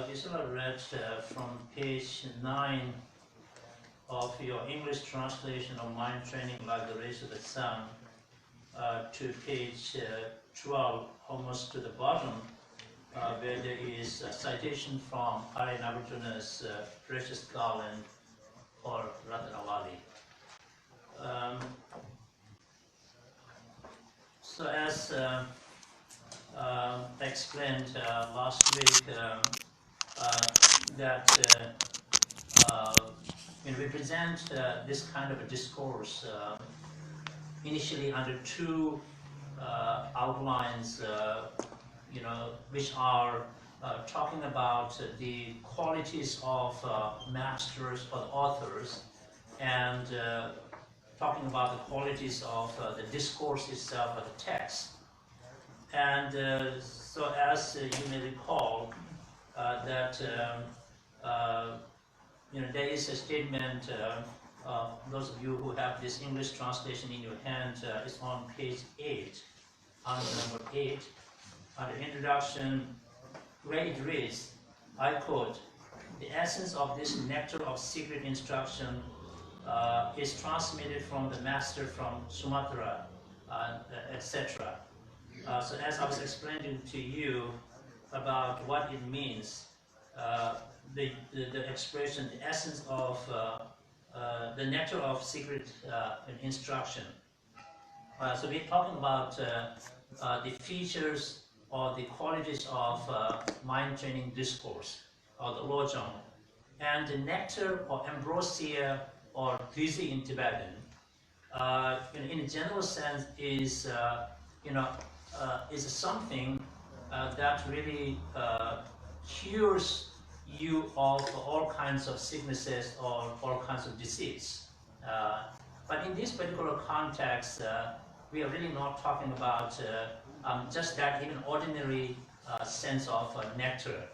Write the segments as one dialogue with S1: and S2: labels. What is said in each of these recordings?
S1: Gisela read from page 9 of your English translation of Mind Training Like the Rays of the Sun to page 12, almost to the bottom, where there is a citation from Hari Nagarjuna's Precious Garland or Ratnavali. So as explained last week, that we present this kind of a discourse initially under two outlines, which are talking about the qualities of masters or authors, and talking about the qualities of the discourse itself or the text. And so as you may recall, that there is a statement, those of you who have this English translation in your hand, is on page 8, on number 8, under introduction, where it reads, I quote, "The essence of this nectar of secret instruction is transmitted from the master from Sumatra, etc." So as I was explaining to you about what it means, the expression, the essence of the nectar of secret instruction. So we're talking about the features or the qualities of mind training discourse, or the lojong, and the nectar or ambrosia or gizi in Tibetan, in a general sense, is is something that really cures you of all kinds of sicknesses or all kinds of disease. But in this particular context, we are really not talking about just that even ordinary sense of nectar.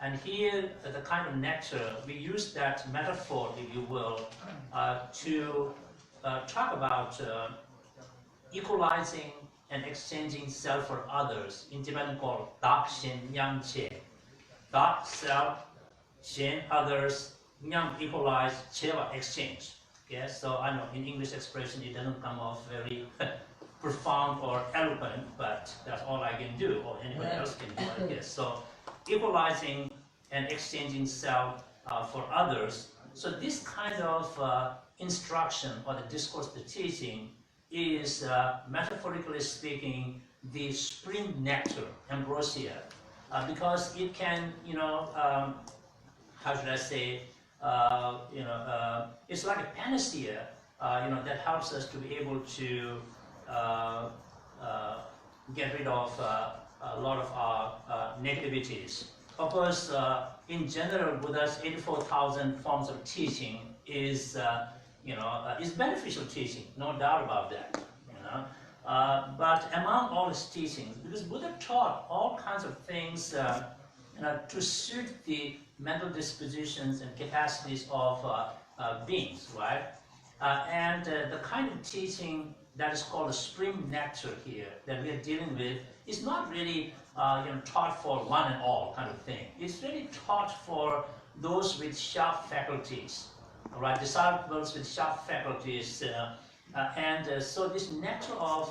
S1: And here, the kind of nectar, we use that metaphor, if you will, to talk about equalizing and exchanging self for others. In Tibetan called Dak Shin Nyam Che. Dak, self, Shin, others, Nyam, equalize, Cheva, exchange. Yes, so I know in English expression it doesn't come off very profound or eloquent, but that's all I can do, or anybody else can do, I guess. So equalizing and exchanging self for others. So this kind of instruction or the discourse, the teaching, is metaphorically speaking the spring nectar, ambrosia, because it can, how should I say, it's like a panacea, that helps us to be able to get rid of a lot of our negativities. Of course, in general, Buddha's 84,000 forms of teaching is beneficial teaching, no doubt about that. But among all his teachings, because Buddha taught all kinds of things, to suit the mental dispositions and capacities of beings, right? And the kind of teaching that is called the spring nectar here that we are dealing with is not really taught for one and all kind of thing. It's really taught for those with sharp faculties, right? Disciples with sharp faculties, so this nectar of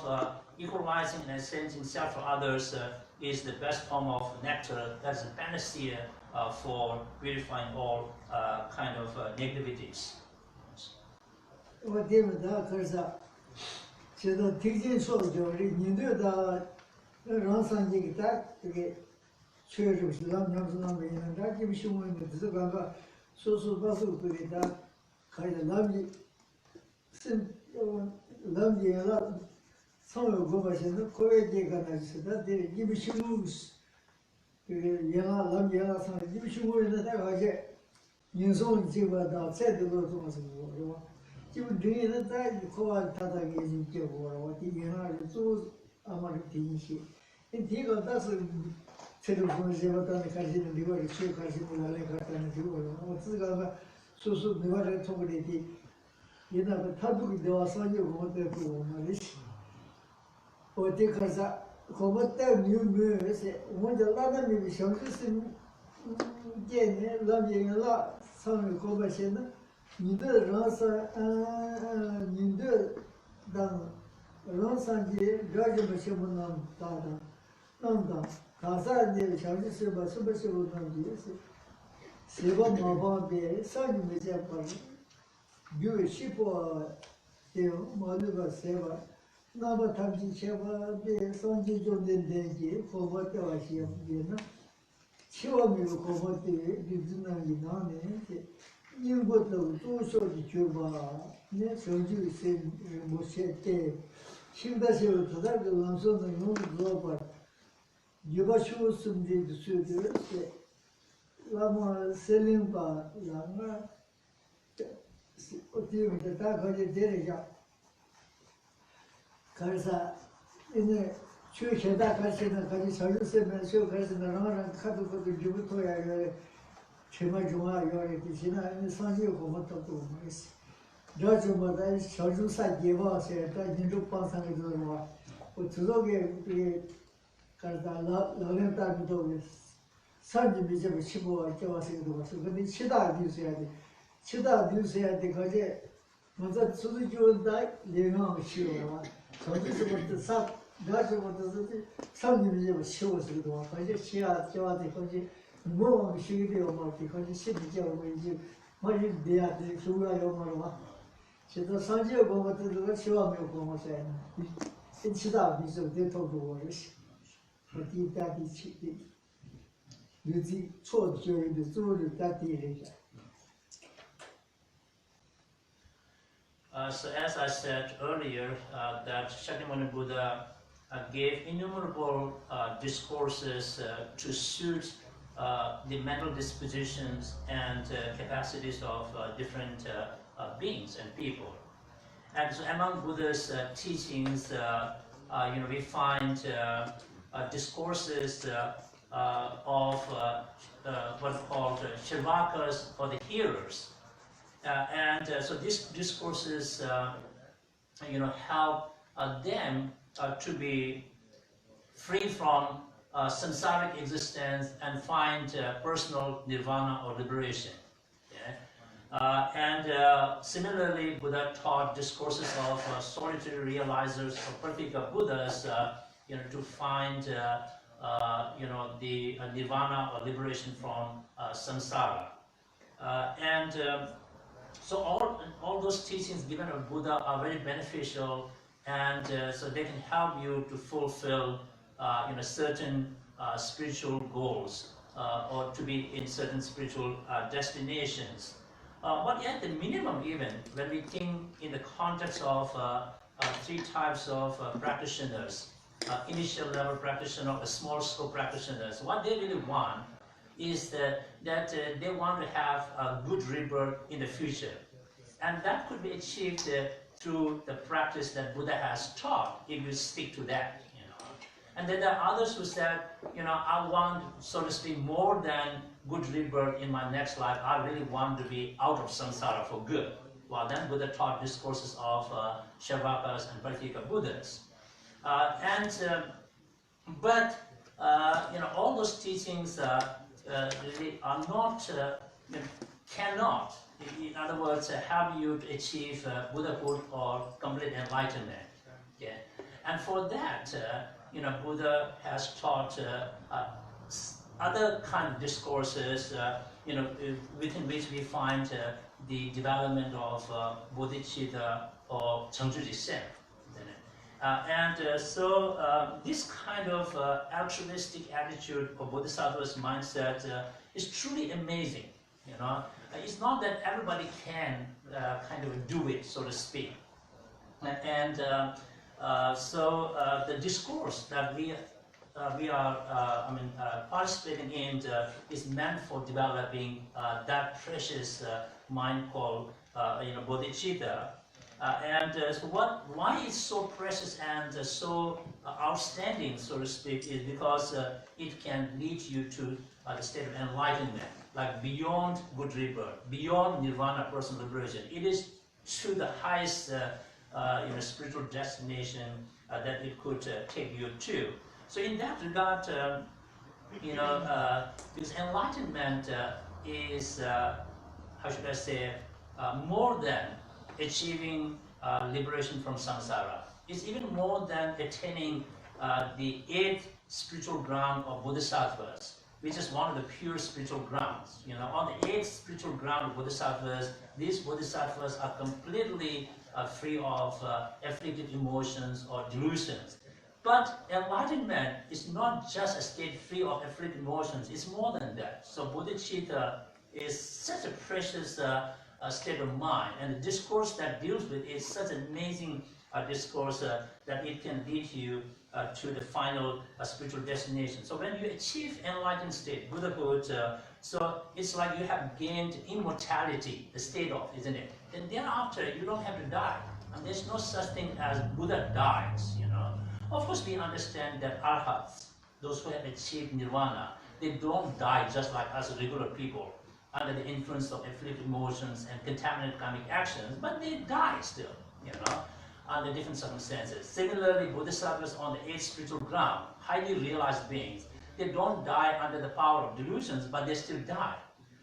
S1: equalizing and exchanging self for others is the best form of nectar. That's a panacea for purifying all kind of negativities.
S2: 고맙다 뉴뮤세 먼저 라다미 형수스 게네 라비라 상을 고바시는 니들 라사 니들 당 런산지 가지고 싶은 다다 남다 가사니 형수스 바스바스고 남지세 세번 마바베 사니 메자파 유 시포 데오 마누가 세바 나바 탐지 쉐바베 선지 존된데지 고바테 와시야비나 치와미로 고바테 비즈나기 나네 인고도 도쇼지 줘봐 내 선지 세 모세테 신다시로 도다가 런소는 너무 좋아 유바쇼 숨지 수르세 라마 셀림바 라마 어디에 다 거기 데려가 그래서 이제 최신다 가시는 거기 설득세면서 그래서 나랑 카드도 주부터야 제발 좋아 요리 지나는 선지 고맙다고 말했어. 저주마다 설득사 개와서 다 인도 방송에 들어와. 그 주석에 이 가다 라렌타도 선지 비제 15와 개와서 들어와서 근데 치다 뉴스야 돼. 치다 뉴스야 돼 거기 먼저 수주온다 내가 쉬어와. 저기서부터 싹 가지고부터 선님이 쉬워서도 거기 시야 저한테 거기 뭐 쉬게 되어 말이 거기 시비게 오고 이제 머리 내야 돼 수가요 말와 제가 선지에 보고도 쉬어하면 보고서야 인치다 비서 대통도 오르시 어디 다디 치디 유지 초조의 조를 다디를
S1: So as I said earlier, that Shakyamuni Buddha gave innumerable discourses to suit the mental dispositions and capacities of different beings and people. And so among Buddha's teachings, we find discourses of what are called Shirvakas, or the hearers. So these discourses, help them to be free from samsaric existence and find personal nirvana or liberation. Similarly, Buddha taught discourses of solitary realizers or Pratika Buddhas, to find the nirvana or liberation from samsara. So all those teachings given of Buddha are very beneficial, and so they can help you to fulfill certain spiritual goals or to be in certain spiritual destinations. But at the minimum, even when we think in the context of three types of practitioners, initial level practitioner or small scope practitioners, what they really want is that they want to have a good rebirth in the future. And that could be achieved through the practice that Buddha has taught, if you stick to that. And then there are others who said, I want, so to speak, more than good rebirth in my next life. I really want to be out of samsara for good. Well, then Buddha taught discourses of Sharvakas and Pratika Buddhas. All those teachings really are not, cannot, in other words, help you to achieve Buddhahood or complete enlightenment. Okay? And for that, Buddha has taught other kind of discourses, within which we find the development of bodhicitta or changzhuji sen. This kind of altruistic attitude or bodhisattva's mindset is truly amazing. It's not that everybody can kind of do it, so to speak. The discourse that we are participating in is meant for developing that precious mind called bodhicitta. Why it's so precious and so outstanding, so to speak, is because it can lead you to the state of enlightenment, like beyond good rebirth, beyond nirvana, personal liberation. It is to the highest spiritual destination that it could take you to. So in that regard, this enlightenment is, how should I say, more than achieving liberation from samsara. It's even more than attaining the 8th spiritual ground of bodhisattvas, which is one of the pure spiritual grounds. On the 8th spiritual ground of bodhisattvas, these bodhisattvas are completely free of afflicted emotions or delusions. But enlightenment is not just a state free of afflicted emotions, it's more than that. So bodhicitta is such a precious state of mind, and the discourse that deals with it is such an amazing discourse that it can lead you to the final spiritual destination. So when you achieve enlightened state, Buddhahood, so it's like you have gained immortality, the state of, isn't it? And thereafter, you don't have to die. And there's no such thing as Buddha dies, Of course, we understand that arhats, those who have achieved nirvana, they don't die just like us regular people, under the influence of afflicted emotions and contaminated karmic actions, but they die still, under different circumstances. Similarly, bodhisattvas on the 8th spiritual ground, highly realized beings, they don't die under the power of delusions, but they still die.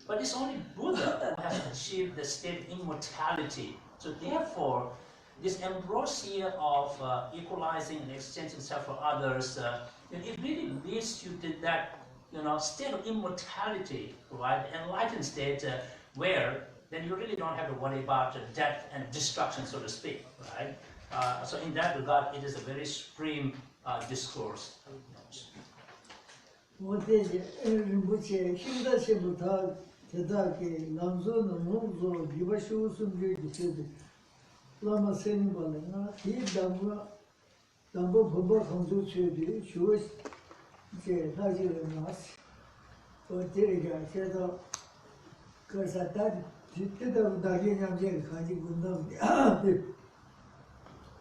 S1: But it's only Buddha who has achieved the state of immortality. So therefore, this ambrosia of equalizing and exchanging self for others, it really leads you to that state of immortality, right? Enlightened state where then you really don't have to worry about death and destruction, so to speak, right? So in that regard, it is a very supreme discourse.
S2: Lama seni balena, ki dambu bumba khamsu chudi, shuos je najire nas, o diriga chedo karsata jitte da dagi nyamje khaji gundam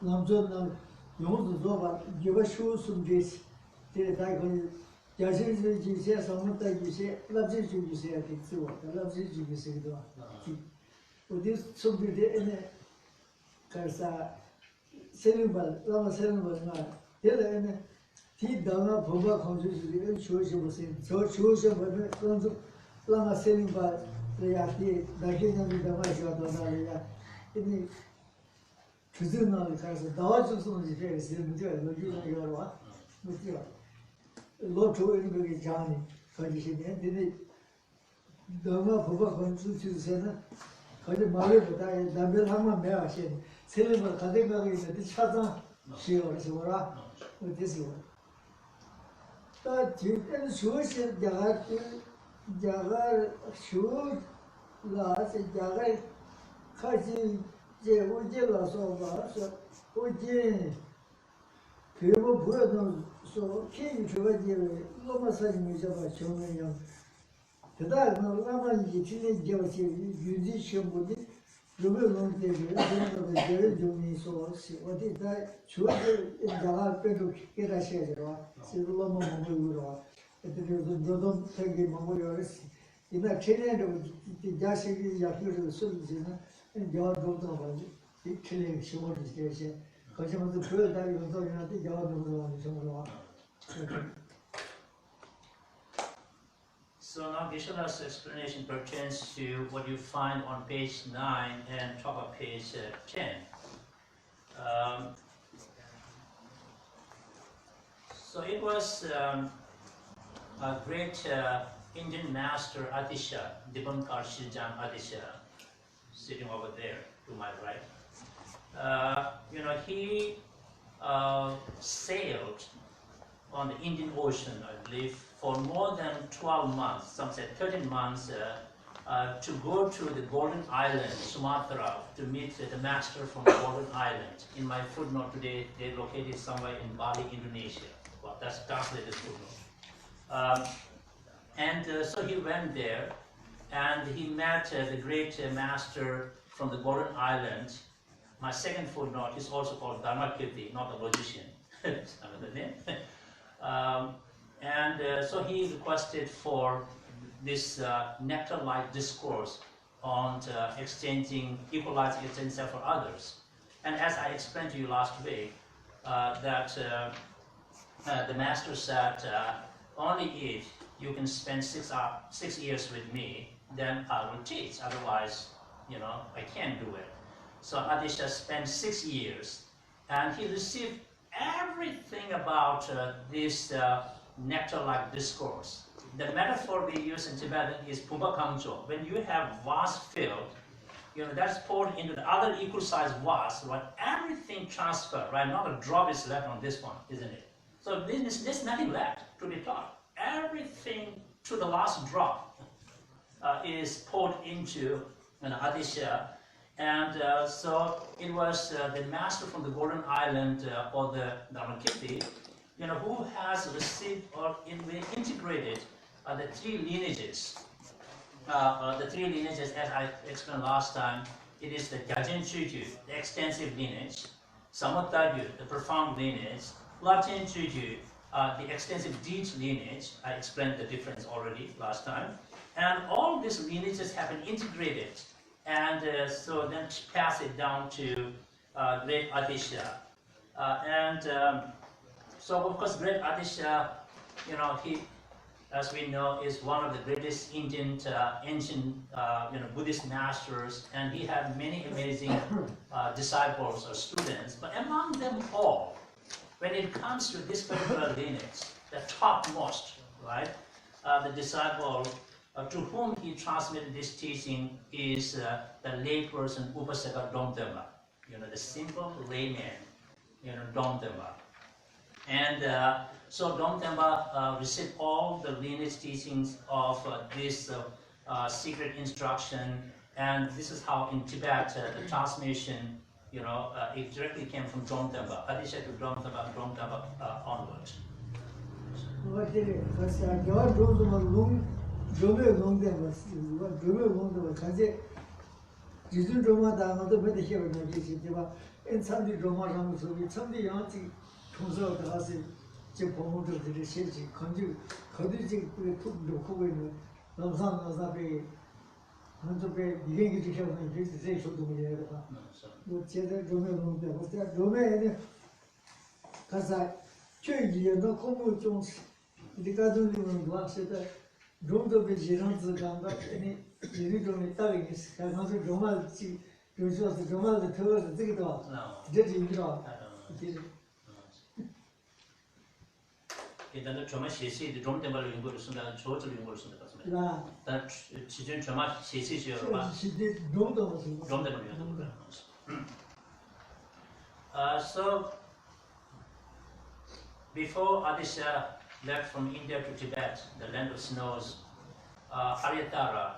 S2: namzo nam yongzu zoba jiba shuosum jes dire dai khani jasin ji se samutta ji se labji ji se ati tsuwa labji ji se do odi subide ene karsa senubal lama senubal na tela ene ti dana bhoba khamju ji shoshi bosin shoshi bobe konzu lama senubal ya ti dagi na mi dama shado na ya ini tuzuna karsa dawa jusun ji fe se mutyo no ju na yorwa mutyo lo to ene be jani kaji shi ne dama bhoba khamju ji se na kaji male bota dambe lama me ashe 세례를 가득하게 있는데 차장 시어서 뭐라 어디서 다 지금 수시 자가 수 라세 자가 같이 제 오제라서 봐서 오제 그거 보여도 소 케이 저기 너무 사진이 잡아 정면요 그다음에 라마지 진행 저기 유지 시험보지 Ruben non deve, deve giorni solo, si, o di dai, cioè dalla pedo che era scendere, se lo mamma vuole, e non tengo mamma vuole, in a cene di già si già chiuso sul zina, e già dopo avanti, di cene si vuole stesse, così quando poi dai non so niente, già dopo sono.
S1: So now Geshe-la's explanation pertains to what you find on page 9 and top of page 10. So it was a great Indian master Atisha, Dibankar Shijam Atisha, sitting over there to my right. He sailed on the Indian Ocean, I believe, for more than 12 months, some said 13 months, to go to the Golden Island, Sumatra, to meet the master from the Golden Island. In my footnote today, they're located somewhere in Bali, Indonesia. Well, that's translated footnote. So he went there, and he met the great master from the Golden Island. My second footnote is also called Dharmakirti, not a logician. That's another name. So he requested for this nectar-like discourse on exchanging, equalizing itself for others. And as I explained to you last week, that the master said, only if you can spend 6 years with me, then I will teach. Otherwise, I can't do it. So Adisha spent 6 years, and he received everything about this nectar-like discourse. The metaphor we use in Tibetan is pubakangjo. When you have vast field, that's poured into the other equal-sized vase, right? Everything transferred, right? Not a drop is left on this one, isn't it? So there's nothing left to be taught. Everything to the last drop is poured into Adisha. And so it was the master from the Golden Island or the Dharmakirti, who has received or integrated the three lineages. The three lineages, as I explained last time, it is the Gaden, the extensive lineage, Samutagyu, the profound lineage, Latin the extensive deep lineage. I explained the difference already last time. And all these lineages have been integrated, and so then pass it down to Great Adisha. So of course Great Adisha, he, as we know, is one of the greatest Indian ancient Buddhist masters, and he had many amazing disciples or students. But among them all, when it comes to this particular lineage, the topmost, right, the disciple to whom he transmitted this teaching is the layperson Upasaka Domdemba, the simple layman, Domdemba. And so Domdemba received all the lineage teachings of this secret instruction, and this is how in Tibet the transmission, it directly came from Domdemba, Adisha to Domdemba, Domdemba onwards. 일단은 정말 실시 롬데발로 연구를 쓴다는 저절로 연구를 쓴다 같습니다. 단 지금 정말 실시죠. 롬데발로 연구를. So before Adisha left from India to Tibet, the land of snows, Aryatara,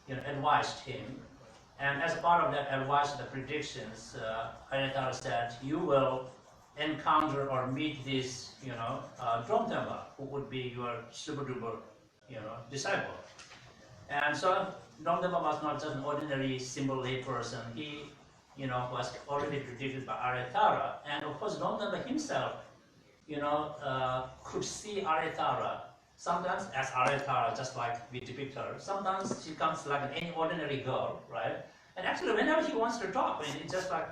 S1: advised him, and as a part of that advice, the predictions, Aryatara said, "You will encounter or meet this, Domdemba, who would be your super duper, disciple." And so Domdemba was not just an ordinary simple lay person. He, was already predicted by Aryatara, and of course Domdemba himself, could see Aryatara sometimes as Aryatara, just like we depict her. Sometimes she comes like any ordinary girl, right? And actually, whenever he wants to talk, it's just like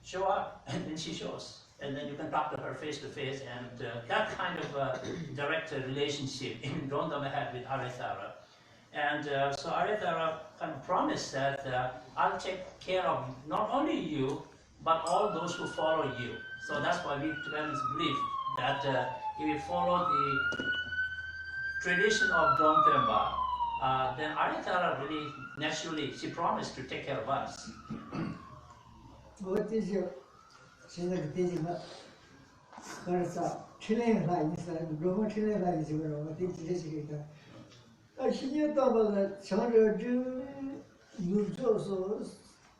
S1: show up, and then she shows. And then you can talk to her face to face, and that kind of direct relationship Domdemba had with Aryatara. And so Aryatara kind of promised that I'll take care of not only you, but all those who follow you. So that's why we Tibetans believe that if we follow the tradition of Domdemba, then Aryatara really naturally, she promised to take care of us.
S2: What is your Shinaka Karsa, Chilean line is like Roma Chilean line is where I think it is. I see you talk about Chandra Jim, Nujo,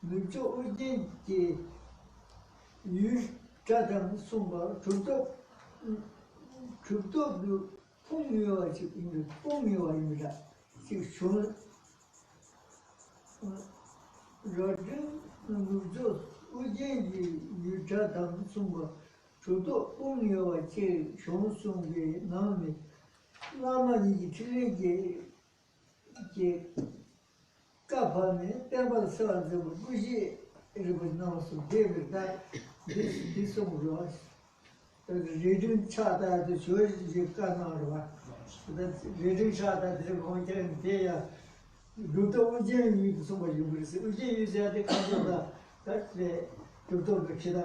S2: Ujin, you Chatham Sumba, Chuto, Pumio, in the Pumio, in the six shown Rajin, Nujo, Ujin, you Chatham Sumba, Chuto, Pumio, shown Sumbi, Nami, Lama, Chile, Kapane, Temple Sons of Guji, it was now so David that this song was. reading chata the church you can not. That reading chata the content there. Do the Ujian you so much you will see. Ujian is at the country that the Duto the Kida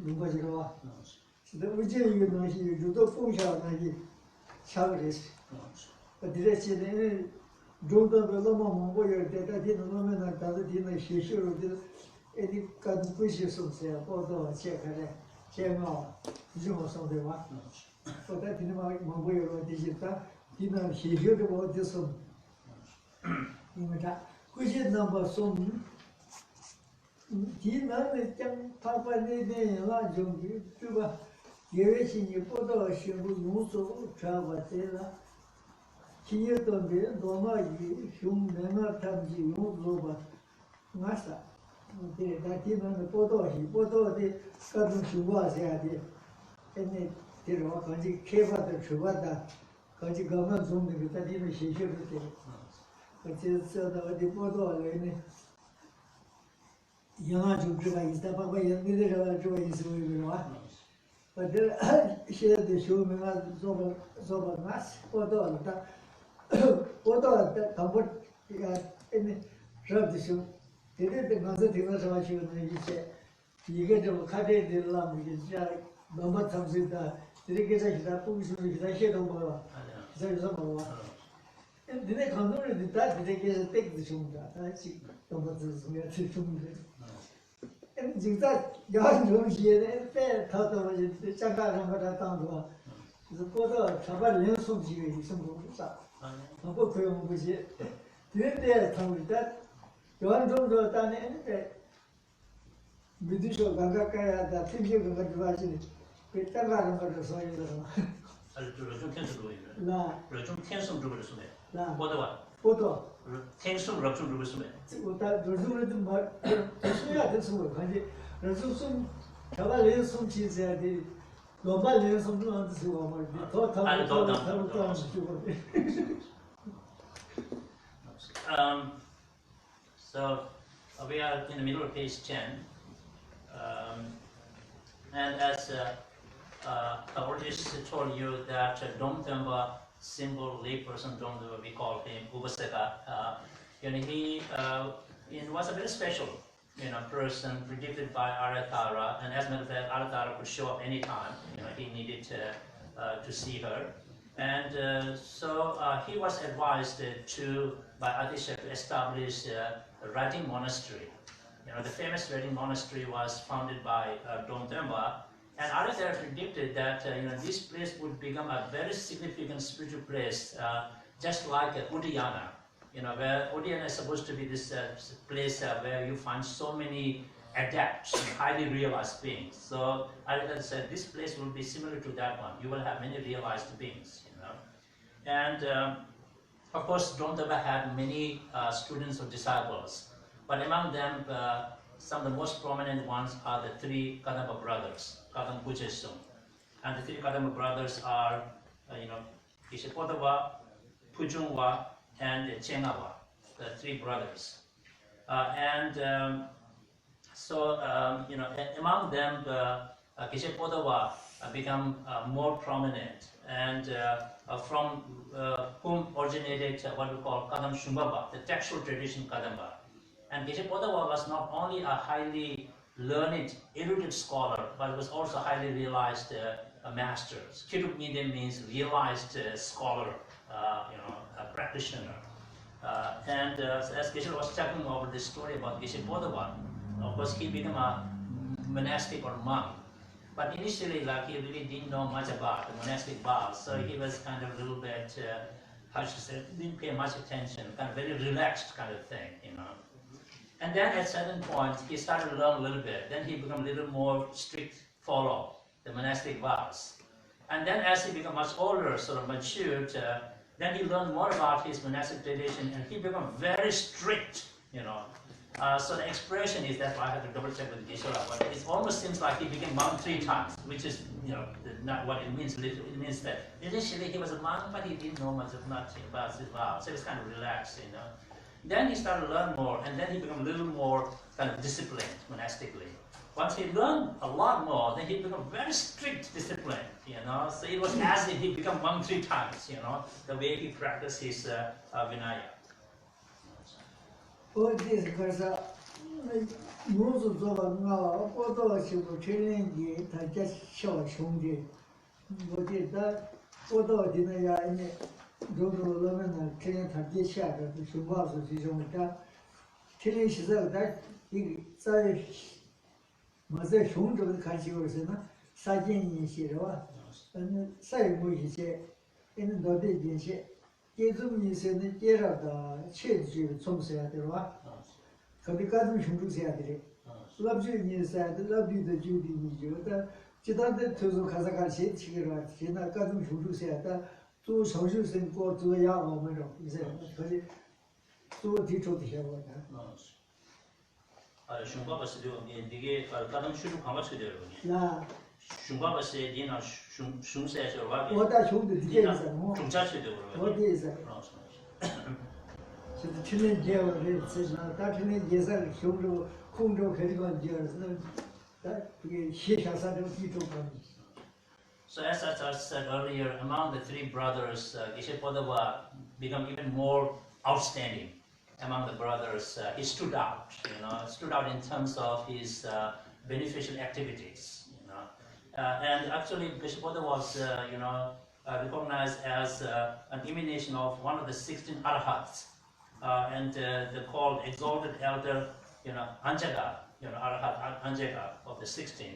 S2: Yubajira. The Ujian you know, you do the function like Chavris. But the rest in do the Loma Moya that I didn't know that I didn't see sure any kind of wishes of say, although check out, you know something. So that in my Mongolia or digital, didn't see sure about this one. Which is number some. He learned that Papa Nene large on Cuba, Gershing you put a she would also travel there. He had on the Doma, Hum, Nana Tamji, Yoga, Massa. That in on the photo, he put all the Kadun Shubas there. And they were going to keep out the Shubata, because the government zone that didn't see sure. But it's the photo, Yana Juba is the Papa Yanida Juba is with but then she had the show me over mass photo that comfort in the show. They did the Master Tivas you said, you get to cut it in lamb, it's like number comes in the delegation that puts with the shade over. There is a more. And then they come over the that they get take the show that I see number two. And that young room here, fair thought of the Chaka Ramada the photo of Chabal Lenson, some book with it. Then they come with that. Young room was done any British or Gangaka that thing you got to watch it. With Tagaram or so. La, photo.
S1: Tension rupture to Busme.
S2: Without the Zuluism, but this one, the Susum, Cavalier, some cheese at the Lomba, some nuances over the thought
S1: So we are in the middle of page 10. And as I already told you that Domtemba symbol layperson Domtemba, we call him Ubaseka. He was a very special person predicted by Aratara, and as a matter of fact, Aratara could show up anytime. He needed to see her. And so he was advised by Adisha to establish a writing monastery. The famous writing monastery was founded by Domtemba, and Aratara predicted that this place would become a very significant spiritual place, just like Udayana. Where Udayana is supposed to be this place where you find so many adepts, highly realized beings. So Aratara said this place will be similar to that one. You will have many realized beings. And of course, Domtemba had many students or disciples, but among them, some of the most prominent ones are the three Kadamba brothers, Kadam Pujesum. And the three Kadamba brothers are, Geshe Phuntsok, Pujungwa, and Chengawa, the three brothers. So among them, Geshe Phuntsok become more prominent, and from whom originated what we call Kadam Shumbaba, the textual tradition Kadamba. And Geshe Phuntsok was not only a highly learned, erudite scholar, but was also highly realized master. Chiduk means realized scholar, a practitioner. And as Geshe was talking over this story about Geshe Phuntsok, of course he became a monastic or monk. But initially, he really didn't know much about the monastic vows, so he was kind of a little bit, didn't pay much attention, kind of very relaxed kind of thing, And then at a certain point, he started to learn a little bit. Then he became a little more strict follow the monastic vows. And then as he became much older, sort of matured, then he learned more about his monastic tradition, and he became very strict, So the expression is that I have to double check with Geshe, but it almost seems like he became monk 3 times, which is not what it means. It means that initially he was a monk, but he didn't know much about his vows, so he was kind of relaxed, Then he started to learn more, and then he became a little more kind of disciplined monastically. once he learned a lot more, then he became very strict discipline, So it was as if he became monk 3 times, the way he practiced his Vinaya. So as I said earlier, among the 3 brothers, Geshe Phuntsok became even more outstanding. Among the brothers, he stood out, stood out in terms of his beneficial activities, and actually Geshe Phuntsok was, recognized as an emanation of one of the 16 arhats, and they're called exalted elder, Anjaga, Arhat Anjaga of the 16.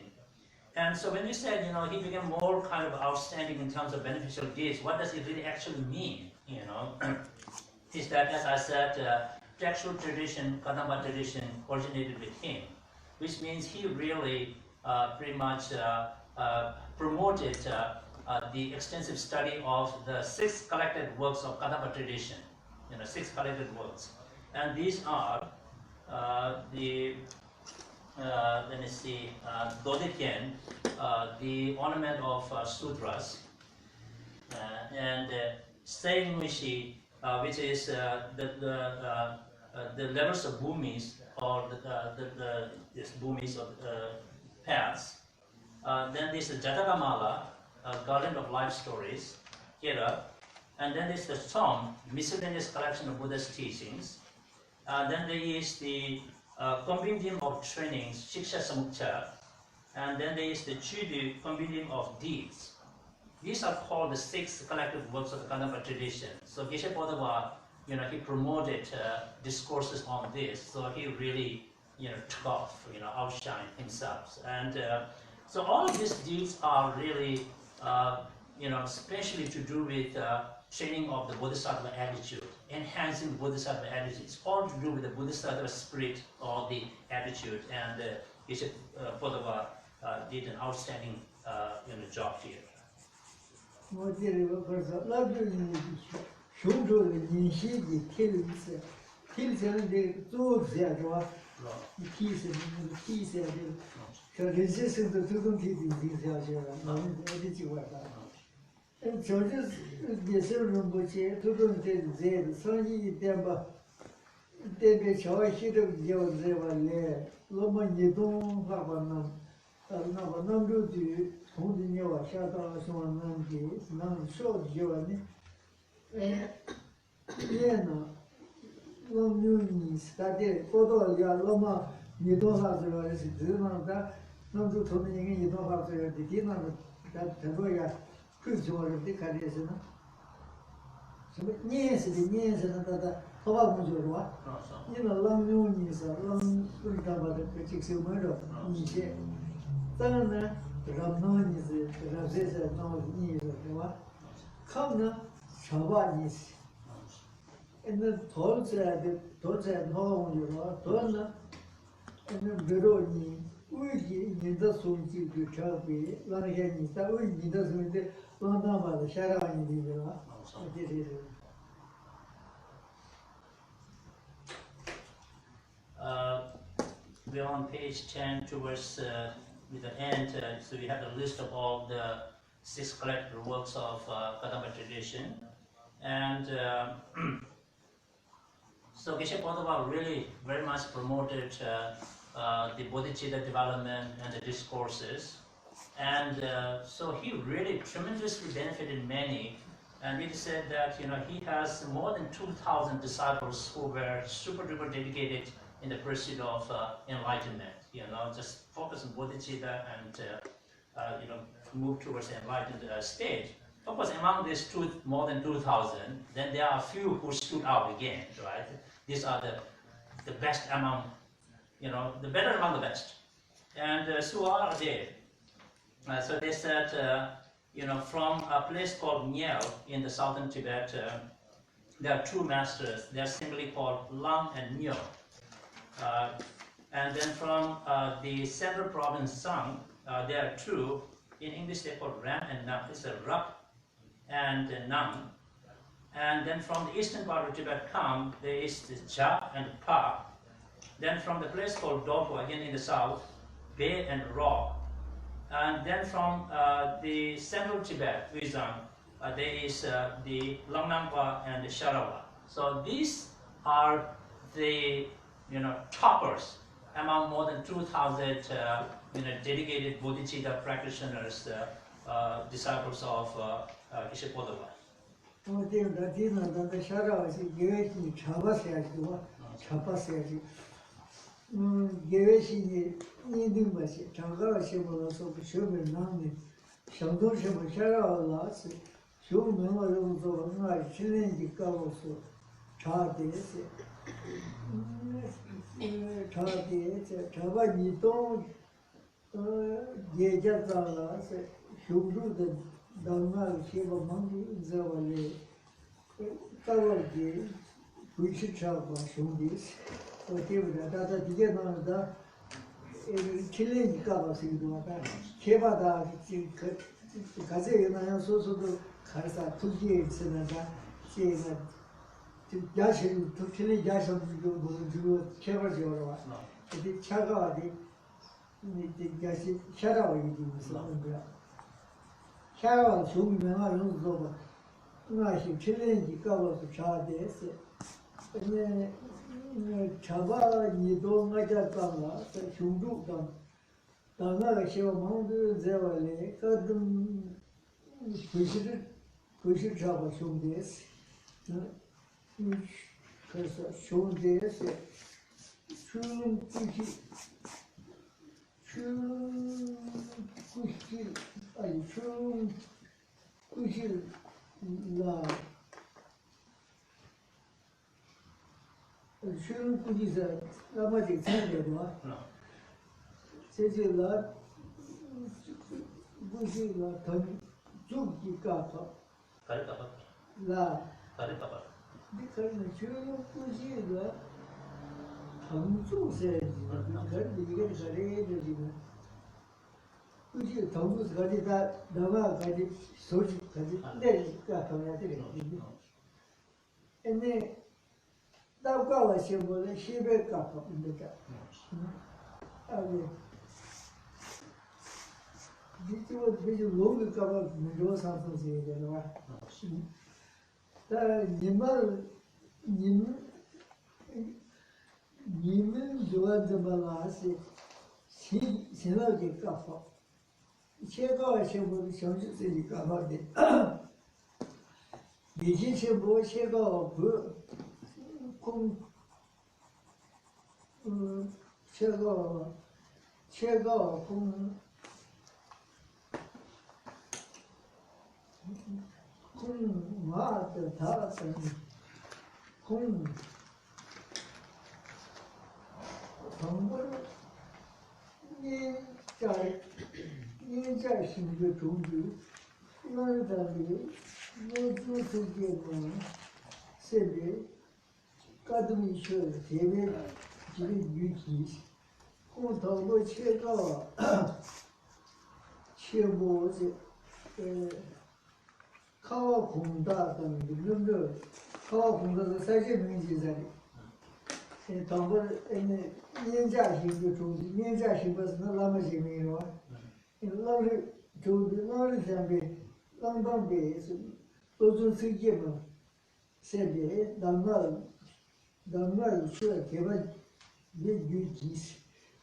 S1: And so when we said, he became more kind of outstanding in terms of beneficial deeds, what does it really actually mean, Is that, as I said, textual tradition, Kadamba tradition originated with him, which means he really pretty much promoted the extensive study of the 6 collected works of Kadamba tradition, 6 collected works. And these are let me see, Dodekyen, the ornament of sutras, and Seingmushi, which is the levels of bhumis, or the bhumis of paths. Then there's the Jatakamala, Garland of Life Stories, Kera. And then there's the Som, miscellaneous collection of Buddha's teachings. Then there is the compendium of trainings, Shiksha Samukcha. And then there is the Chudu, compendium of deeds. These are called the 6 collected works of the Kadamba tradition. So Geshe Phuntsok, he promoted discourses on this. So he really, took off, outshined himself. And so all of these deeds are really, especially to do with training of the Bodhisattva attitude, enhancing Bodhisattva attitude. It's all to do with the Bodhisattva spirit or the attitude. And Geshe Phuntsok did an outstanding, job here. We're on page 10 towards the end, so we have a list of all the 6 collected works of Kadamba tradition. And so Geshe Phuntsok really very much promoted the bodhicitta development and the discourses. And so he really tremendously benefited many. And it said that he has more than 2,000 disciples who were super duper dedicated in the pursuit of enlightenment. Just focus on bodhicitta and move towards the enlightened stage. Of course, among these more than 2,000, then there are a few who stood out again, right? These are the best among, the better among the best. And so are they. So they said, from a place called Nyel in the southern Tibet, there are two masters. They are simply called Lang and Nyo. And then from the central province Sang, there are two. In English, they're called Ram and Nam. It's a Rap and Nam. And then from the eastern part of Tibet come, there is the Ja and Pa. Then from the place called Dopo, again in the south, Be and Ro. And then from the central Tibet, Uyezang, there is the Langnampa and the Sharawa. So these are the toppers among more than 2,000 dedicated bodhicitta practitioners, disciples of Geshe Phuntsok.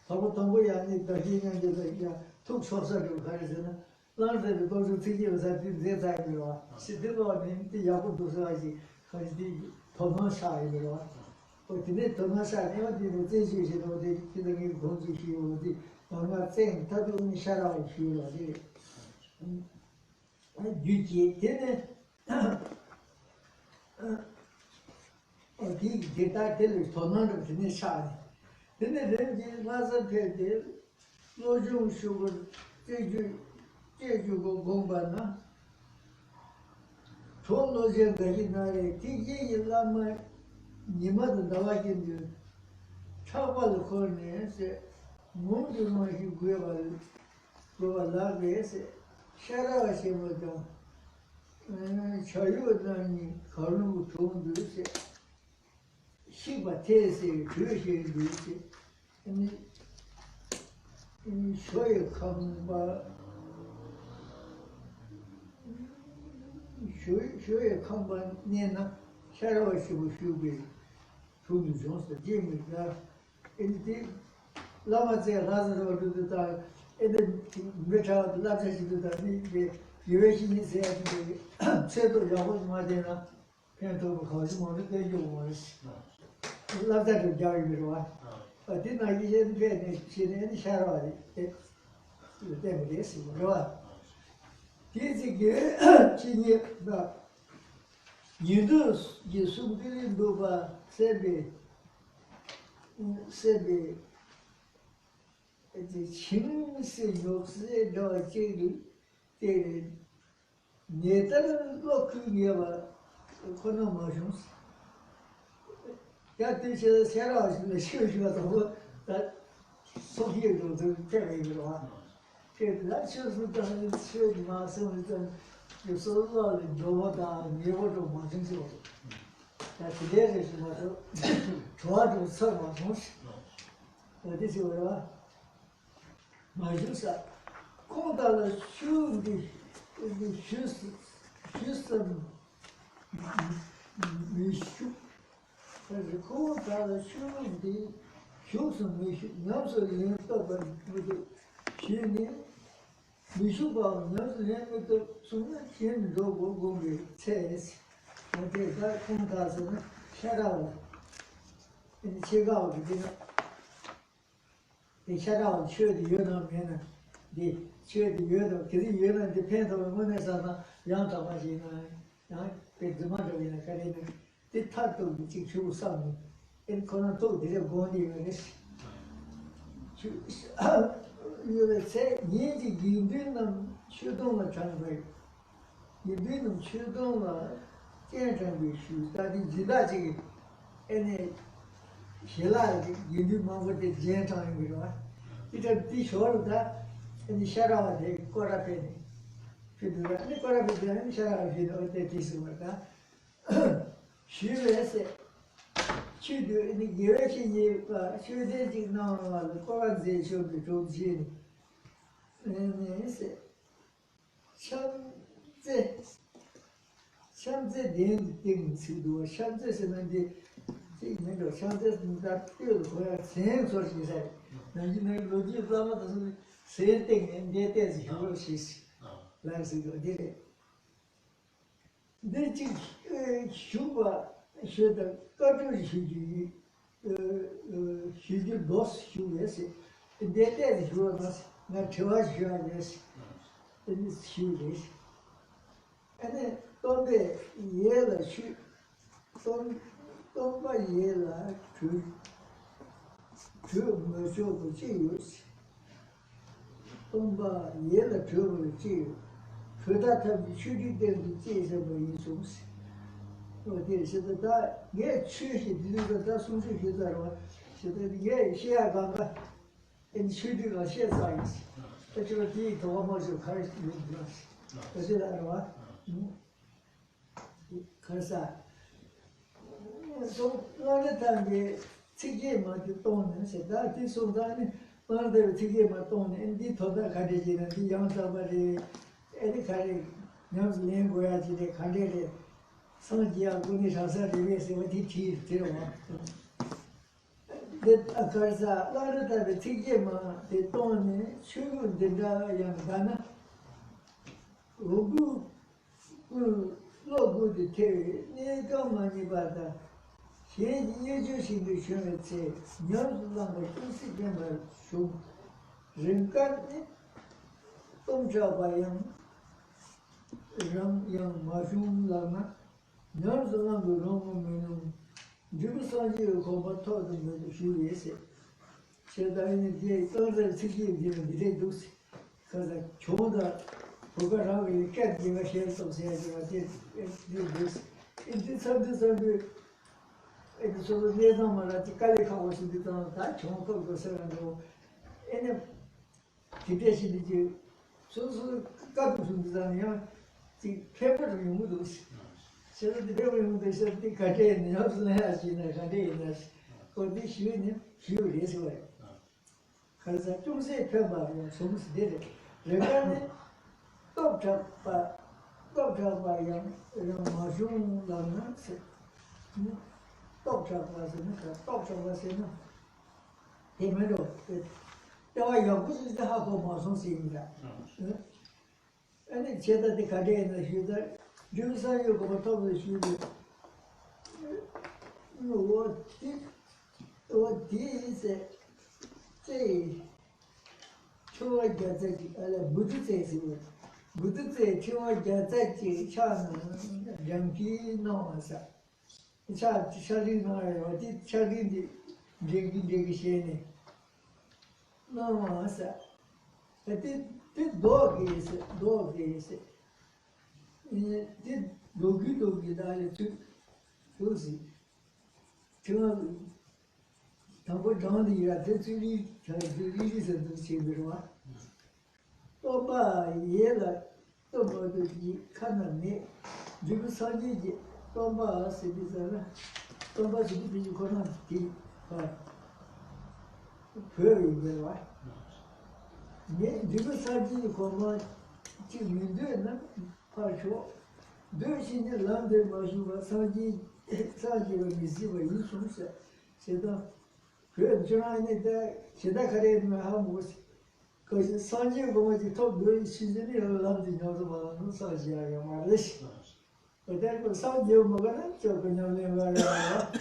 S2: 하고 동고야니 더히는데 야 툭쳐서도 가르잖아. 나한테 도저 튀기면서 대자이로 시대로는 야고 도서하지 거기 더는 사이로 어디네 더는 사이 어디로 제시시로 어디 기능이 공지시로 어디 뭔가 생 다도 샤라고 시로 어디 유지 되네 어디 데이터를 더는 되네 사이 근데 렌지 맞아 되게 노중 쇼고 제주고 공부하나 돈노제들이 나래 뒤에 일라면 니마도 나와긴데 차발 거네세 문주노히 구여발 그발라베세 샤라와시모도 저유다니 걸는 좋은데세 시바테세 그것이 이 쇼에 감바 쇼에 칸반 내나 샤라와시고 슈비 슈비 존스 제미가 인디 라마제 라자로드다 에데 메타 라자시도다 니 예외신이 세야지 세도 야고 마데나 편도 거기 뭐는 되게 뭐지 라자도 자유로 와 어디나 이제 배네 지내는 샤라와리 때문에 있어 뒤지게 지니가 유도 예수들이 누가 세배 이제 침세 욕세 저지를 때 네들 로크니가 코너 모션 야 뒤에서 새로운 시험이 더 소리도 되게 와 그래서 저스도 시험이 마서는 요소로 너보다 네보다 많은지 야 그래서 뭐죠 좋아도 서고 무슨 어디서 와 마주사 코다를 슈디 슈스 미슈 그래서 코다를 슈디 슈스 미슈 남서는 또 그 시니 미슈가 남서는 또 숨는 긴 로고 공부 체스 어디가 코다서는 샤라오 이 제가 어디가 이 샤라오 쉬어도 연하면은 이 쉬어도 연도 그게 연한데 팬도 원해서나 양다마지나 양 배드마도이나 가리는 이 탈도 지금 주고 싸는 이 거는 또 되게 고니는 요새 예지 인도는 추동을 장배 인도는 추동을 제장비 수다디 지다지 에네 힐라지 인도 마고데 제장비로 이제 디쇼르다 에니 샤라와데 코라페니 피드라니 코라페니 샤라와데 어때 디스마다 시베세 치드 이 예외시니까 시베지 나와서 코라제 쇼도 좋지 네네세 샴제 된 지도 샴제스는 이제 이거 샴제스는 다 필요 거야 생 소리세 나중에 로지 드라마도 세팅 데이터지 효로시스 라스도 데레 데지 슈바 슈다 까르지 슈지 슈지 로스 슈에스 데이터지 효로스 나 좋아지 효로스 이 슈지 근데 donde yela shu tomba yela tu me jogo jius tomba yela tu jiu tuda ta shudi de ji se mo yisus o de se da ye chu shi de da sun shi de da ro se de ye xia ga ga en shudi ga xia sa yi这就是第一头毛就开始用的这是的吧可是啊，从那个当地这个嘛就动呢，现在的说的呢，那的这个嘛动呢，你头的看的些呢，你养什么的，你看的，要是连国呀，这的看的的，上级啊，管理上山这边是问题提这种嘛， that occurs a lot of the Tigema, the Tony, Shu, the Yamgana, Ubu, Logo the Terry, Nego Manibata, she using the Shunate, Young Langa, Kusigama, Shu, Rinkan, Tomjabayam, Young Majum Lama, Young Langa, Roman. Jubisanji Koma told them a few years. Said I in the day, other city given the day dose, because I told her, Pogara, you can't give a share of saying I did this. It did something so good. It was so near no more at the Calico was in the town, that Chonko goes around. And a Tibetan did you so got from the Zania, the paper removed. So the devil they said the Gaden, the house has in a Gaden, for this union, furious way. Because I don't say Pema, some did it. Regarding Doctor by young Majum Lana, Doctor was in a he made up. There are young, this is the half of Mason seeing that. And it said that the Gaden is that. Jubisan you go to the studio. What is it? Say, Chua Gyatsen, Buddhism. Buddhism, Chua Gyatsen, Chana, Yankee, no answer. Charlie, no, did Charlie Jiggy no answer. But this dog is. Did Dogi died to Lucy. Two Tambo John the Attention, Charles and the Chimera. Toba, Yella, Toba, the Canane, Jubisanji, Toba, Citizen, Toba, you cannot keep very well. Jubisanji, command, Chiminduna. Deux signes l'un de Majouva, Sanji, Misiva, Yusuf, c'est que John était, c'est d'accord, Mahamus, que Sanji, comme dit, top 2, Susan, l'un de nos Sanji, à Marish. Peut-être que Sanji, Mogana, tu as connu les Mariana.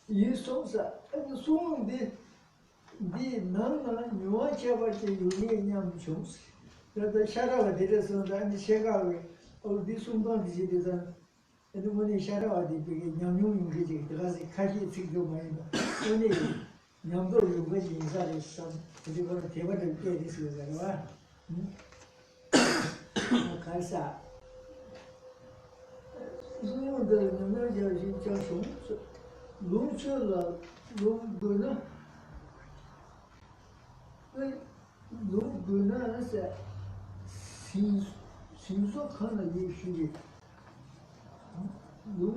S2: Yusuf, et souvent dit, non, nous avons été unis en chose. The shadow did us on the Chicago, or this one citizen, and when the shadow did begin young visit, because the Kashi took your mind. Only number you wait inside his son, if you want to take what you get this with a Kaisa. You know the emergency just Lunchula, Lunguna. Lunguna said. Sinzo kana yeşili. Lu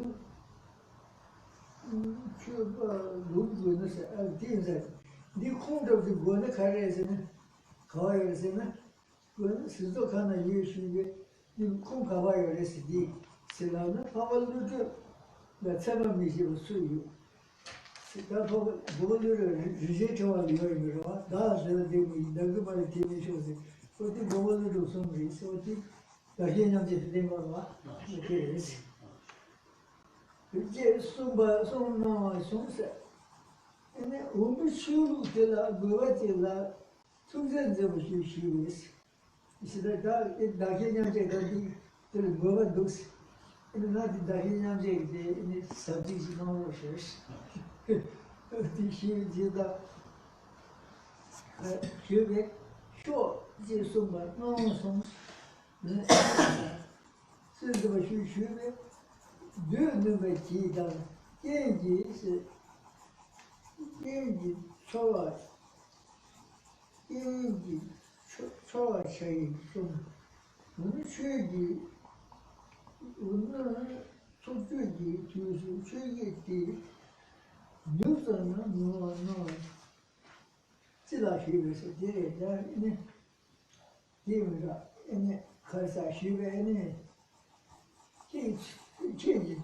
S2: nasıl aldığınızda ne konuda bir gönül kararısını kavayırsını gönül sinzo kana yeşili ne konu kavayırısı değil silahını havalıcı ve tamam bir şey suyu. Daha boğuluyor rize çoğalıyor daha sonra değil daha böyle temiz olsun. Oti govolu do somris, oti Gaden de demorwa, keres. Je sumba somsa. Ene umshulu de la govatela, tuzan de bushiwis. İşte Gaden de govat dos. Ene nadi Gaden de ene sabdisi no roşes. Oti şi da şöyle şu这送吧，弄送，这怎么学的？对那个鸡蛋，眼睛是眼睛朝啊，眼睛朝啊谁送？我们学的，我们从学的就是学的，有什么弄，这道学的是这样呢。Dimra, and Kasa Shiva, and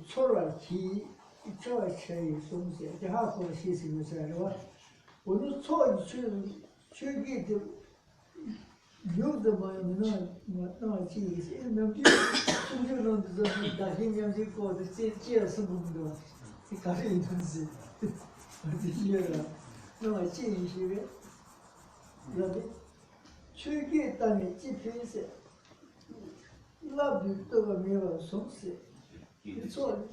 S2: Chora Chi, 这些东西，这还好些什么事儿吧？我都错去给的，有的嘛，那记一些，那比中学生这大学生这搞的这是工作，这搞的东西，这些了，那记一些个，那的，去给当年几篇些，那比这个没有松懈，错的。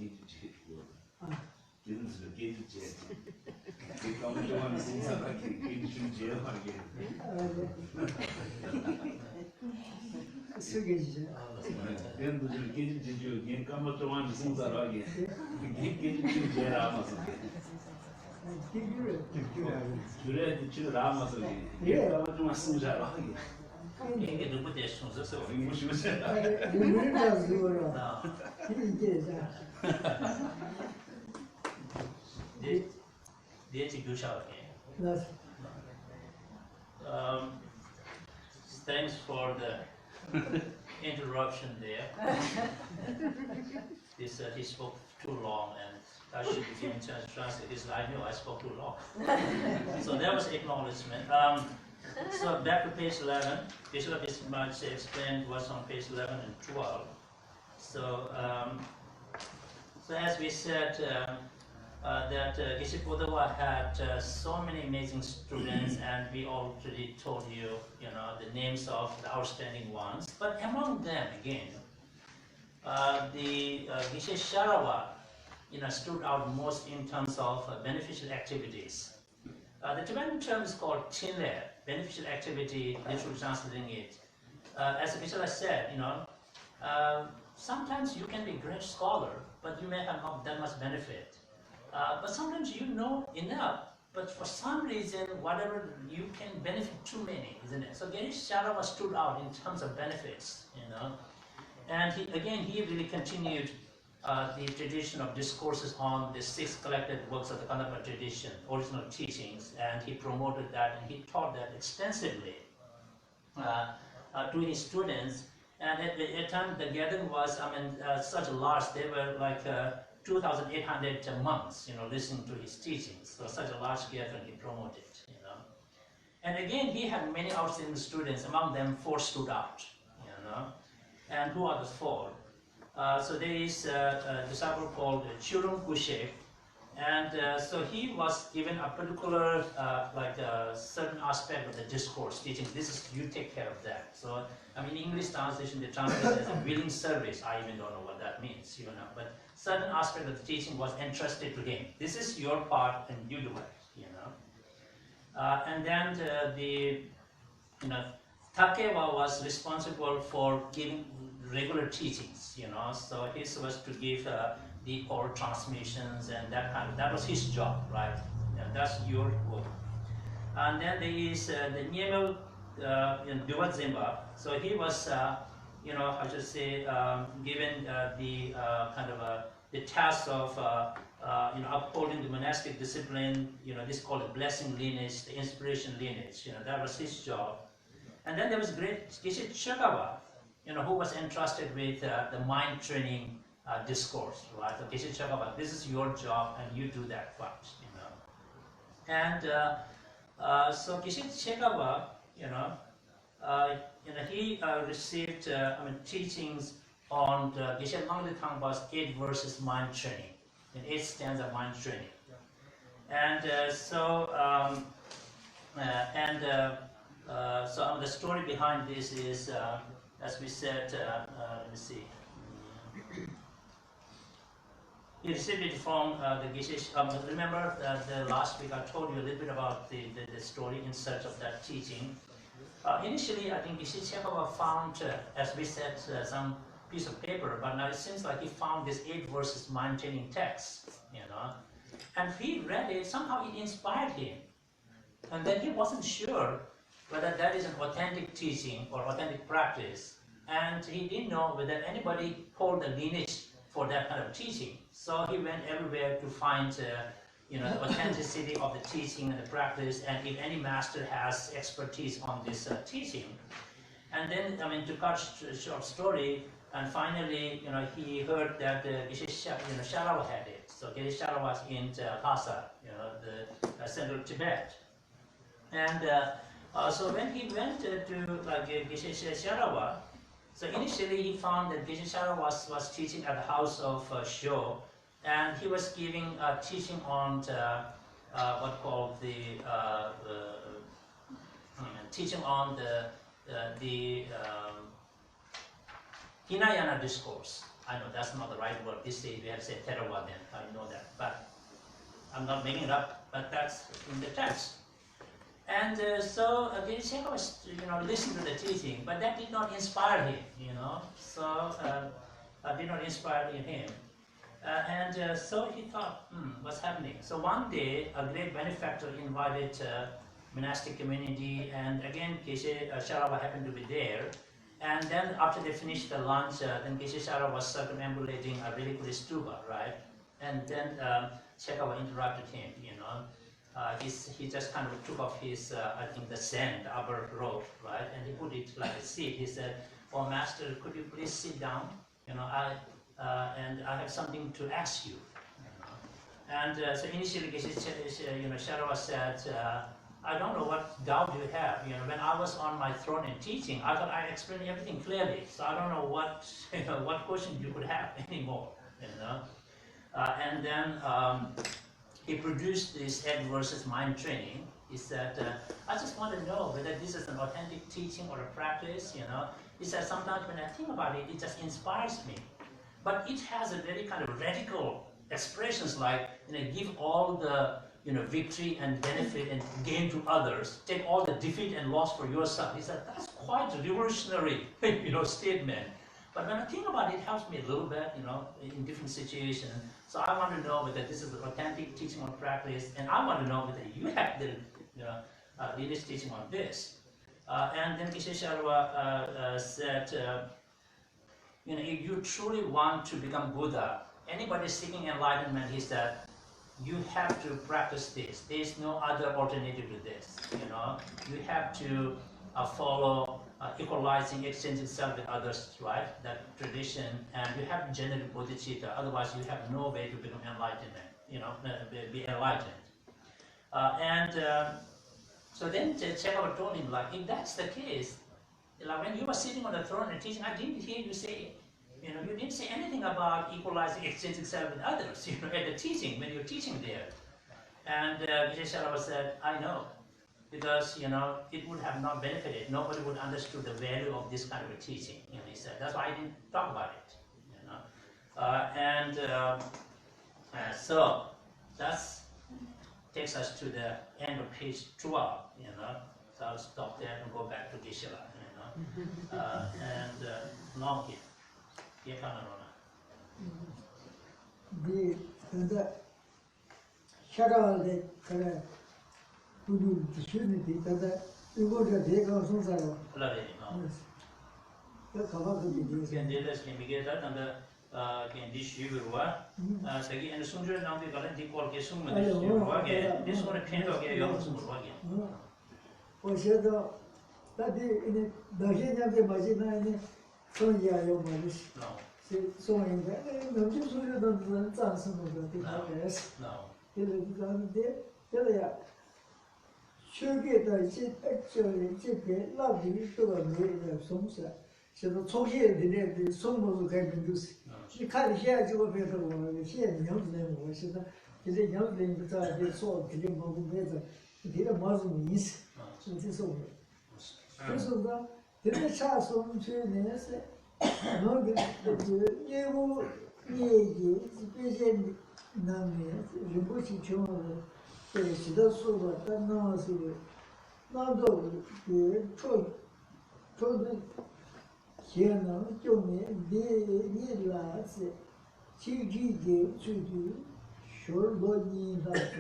S2: 쓰겠지.
S1: 이게 누구 대신 썼어? Thanks for the interruption there. He spoke too long, and I should be given chance to translate this. I knew I spoke too long. So that was acknowledgement. So back to page 11. Geshe Phuntsok explained what's on page 11 and 12. So, so as we said, that Geshe Phuntsok had so many amazing students, and we already told you, the names of the outstanding ones. But among them, again, the Geshe Sharawa, stood out most in terms of beneficial activities. The Tibetan term is called Chinle, beneficial activity, literally translating it. As Geshe said, sometimes you can be a great scholar, but you may have not that much benefit. But sometimes you know enough, but for some reason, whatever, you can benefit too many, isn't it? So Geshe Sharawa stood out in terms of benefits, And he really continued the tradition of discourses on the 6 collected works of the Kanapa tradition, original teachings, and he promoted that and he taught that extensively to his students. And at the time, the Gaden was, such large, they were like 2,800 monks, listening to his teachings. So such a large gathering he promoted, And again, he had many outstanding students. Among them, 4 stood out, And who are the 4? So there is a disciple called Churung Kushe, and so he was given a particular, certain aspect of the discourse teaching. This is, you take care of that. So, English translation, they translate it as a willing service. I even don't know what that means, But certain aspect of the teaching was entrusted to him. This is your part, and you do it, And then Takewa was responsible for giving regular teachings, So his was to give the oral transmissions and that was his job, right? And that's your work. And then there is the Nyemel Duwadzimba. So he was, given the the task of upholding the monastic discipline. This is called the blessing lineage, the inspiration lineage. That was his job. And then there was great Geshe Chekawa, who was entrusted with the mind training discourse, right? So Geshe Chekawa, this is your job, and you do that part, And so Geshe Chekawa, he received teachings on the Geshe Langde Thangpa's 8 verses mind training, 8 stanza mind training, and so the story behind this is, as we said, let me see. He received it from the Geshe. Remember the last week I told you a little bit about the story in search of that teaching. Initially, I think Geshe Chekawa found, as we said, some piece of paper, but now it seems like he found this 8 verses mind-training text, and he read it. Somehow it inspired him, and then he wasn't sure whether that is an authentic teaching or authentic practice, and he didn't know whether anybody hold the lineage for that kind of teaching. So he went everywhere to find, the authenticity of the teaching and the practice, and if any master has expertise on this teaching. And then, to cut a short story, And finally, he heard that Geshe Sharawa had it. So Geshe Sharawa was in Lhasa, the central Tibet. And so when he went to Geshe Sharawa, so initially he found that Geshe Sharawa was teaching at the house of Sho, and he was giving teaching on what called the teaching on the Hinayana discourse. I know that's not the right word. This day we have to say Theravada, I know that, but I'm not making it up, but that's in the text. And so Geshe was, listening to the teaching, but that did not inspire him, so did not inspire him. And so he thought, what's happening? So one day, a great benefactor invited monastic community, and again, Geshe Sharawa happened to be there. And then after they finished the lunch, then Geshe Sharawa was circumambulating a reliquary stupa, right? And then Shekawa interrupted him, he just kind of took off his, I think the sand, the upper robe, right? And he put it like a seat. He said, "Oh, master, could you please sit down? And I have something to ask you." And so initially, Sharawa said, "I don't know what doubt you have. When I was on my throne and teaching, I thought I explained everything clearly. So I don't know what, what question you could have anymore, And then he produced this Ed versus Mind training. He said, "I just want to know whether this is an authentic teaching or a practice. He said, "Sometimes when I think about it, it just inspires me. But it has a very kind of radical expressions like, give all the victory and benefit and gain to others, take all the defeat and loss for yourself." He said, "That's quite a revolutionary, statement. But when I think about it, it helps me a little bit, in different situations. So I want to know whether this is an authentic teaching or practice, and I want to know whether you have the, latest teaching on this." And then Geshe Sharawa said, if you truly want to become Buddha, anybody seeking enlightenment, he said, you have to practice this. There is no other alternative to this. You have to follow equalizing, exchanging self with others, right? That tradition, and you have to generate bodhicitta. Otherwise, you have no way to become enlightenment. Be enlightened. So then Shekawa told him, if that's the case, when you were sitting on the throne and teaching, I didn't hear you say. You didn't say anything about equalizing, exchanging self with others, at the teaching, when you're teaching there. And Geshe Sharawa said, "I know, because, it would have not benefited. Nobody would understood the value of this kind of a teaching." He said, "That's why I didn't talk about it." So that takes us to the end of page 12. So I'll stop there and go back to Geshe. Long here.
S2: The Sharawa kara kudu shuniti tada igoja dega sonsara. The Kavaka begins.
S1: Can be get and can dish you Sagi and Sunja now the Galati call Gesum again. This one a paint of again.
S2: Oshedo that in the Dhargye of the Majina in Sonia Yomanis.
S1: No.
S2: So in the Jusu don't dance some of the yes.
S1: No.
S2: Sugar actually chip love you to a million songs. So the Tokia the song was going to use. She can't hear you a better one. She and young name was is a young name beside the sword, the young better. It did a Muslim is. So it is over. So the chance on 2 minutes. No, you need Nami, Rimbuchi Chon, she does so that now see it. Now, though, the told here now, Johnny, the lads, she gave to do, sure, body that.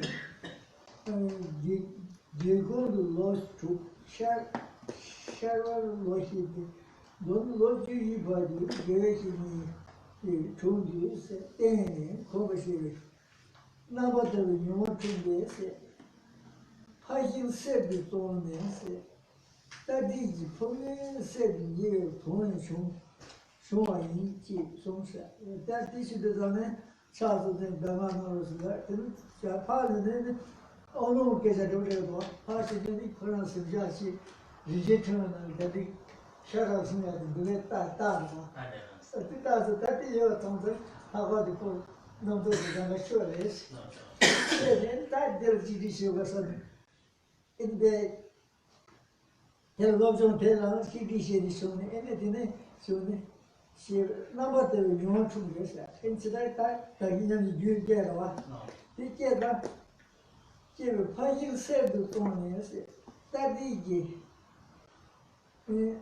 S2: They go to lost to Sharon Loshid. Don't look you, body, Gershini, told you, said, Cover. Now, what do you want to do? Hajin said the tone, that is, for me, 7 years, 20 중앙 인지松山，但地区的咱们上次在白马弄的是的，可能像爬的那奥农给咱都这个多，爬是那里可能生下去，日结成了那里下上生下的都在大的嘛，最大是他第一个种子，他好的不弄都是咱们学的是，这人大点几的学个什么，因为。这老中天上是这些的兄弟，那天呢，兄弟是那么的用处的是，因此他一年的就见了吧，你见他，这个攀行赛的东西是，但这个，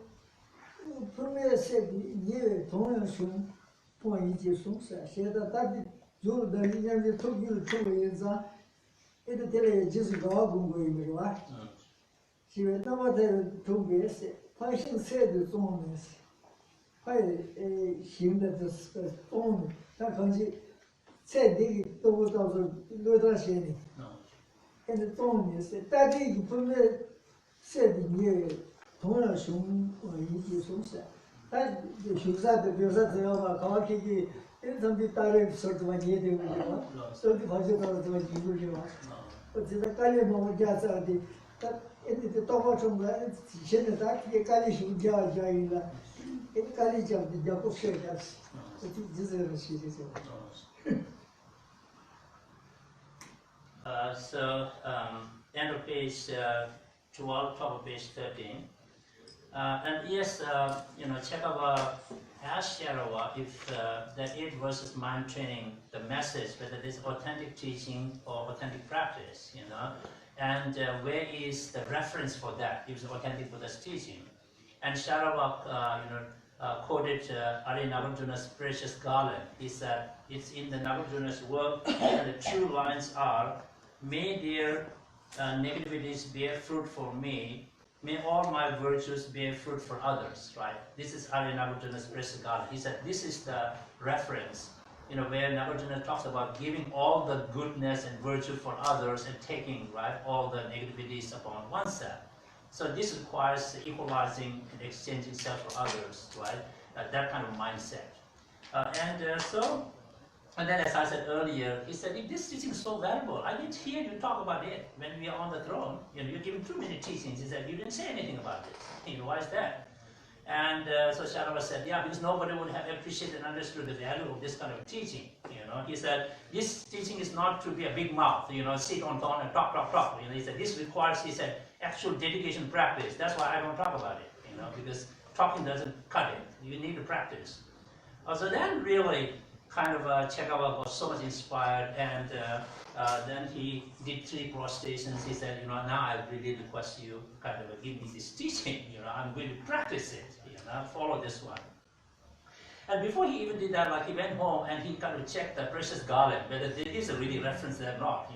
S2: 碰面赛的因为同样熊，碰一些松山，现在他的有的一年的头有成为人啥，那个天来就是高工作的是吧？是那么的中国是，攀行赛的中文是，还行的这是个中文，他可能赛这个都到时多少些呢？现在中文是，但这个碰面赛的也同样熊一些松山，但熊山的比如说这样吧，考这个，因他们大人说这么年的问题吧，说的好像到这么几个地方，我记得刚才我家这样的，他。因为这到我中国，现在咱也干的熊家了，也干的讲的也不学下去，我就是这个事情。
S1: So, end of page 12, top of page 13. And yes, check out as Sharawa if the 8 verses mind training, the message, whether it is authentic teaching or authentic practice, and where is the reference for that? It was authentic Buddhist teaching. And Sarawak, quoted Ari Nagarjuna's precious garland. He said, it's in the Nagarjuna's work, and the true lines are, may their negativities bear fruit for me, may all my virtues bear fruit for others, right? This is Ari Nagarjuna's precious garland. He said, this is the reference, where Nagarjuna talks about giving all the goodness and virtue for others and taking, right, all the negativities upon oneself. So this requires equalizing and exchanging self for others, right? That kind of mindset. And then as I said earlier, he said, if this teaching is so valuable, I didn't hear you talk about it when we are on the throne. You're giving too many teachings. He said, you didn't say anything about it. Why is that? And so Sharma said, yeah, because nobody would have appreciated and understood the value of this kind of teaching. He said, this teaching is not to be a big mouth, sit on throne and talk. He said, this requires, he said, actual dedication practice. That's why I don't talk about it, because talking doesn't cut it. You need to practice. So then really kind of Chekava was so much inspired, and then he did 3 prostrations. He said, now I really request you kind of give me this teaching. I'm going to practice it. Follow this one. And before he even did that, like he went home and he kind of checked the precious garland, whether there is a really reference there or not.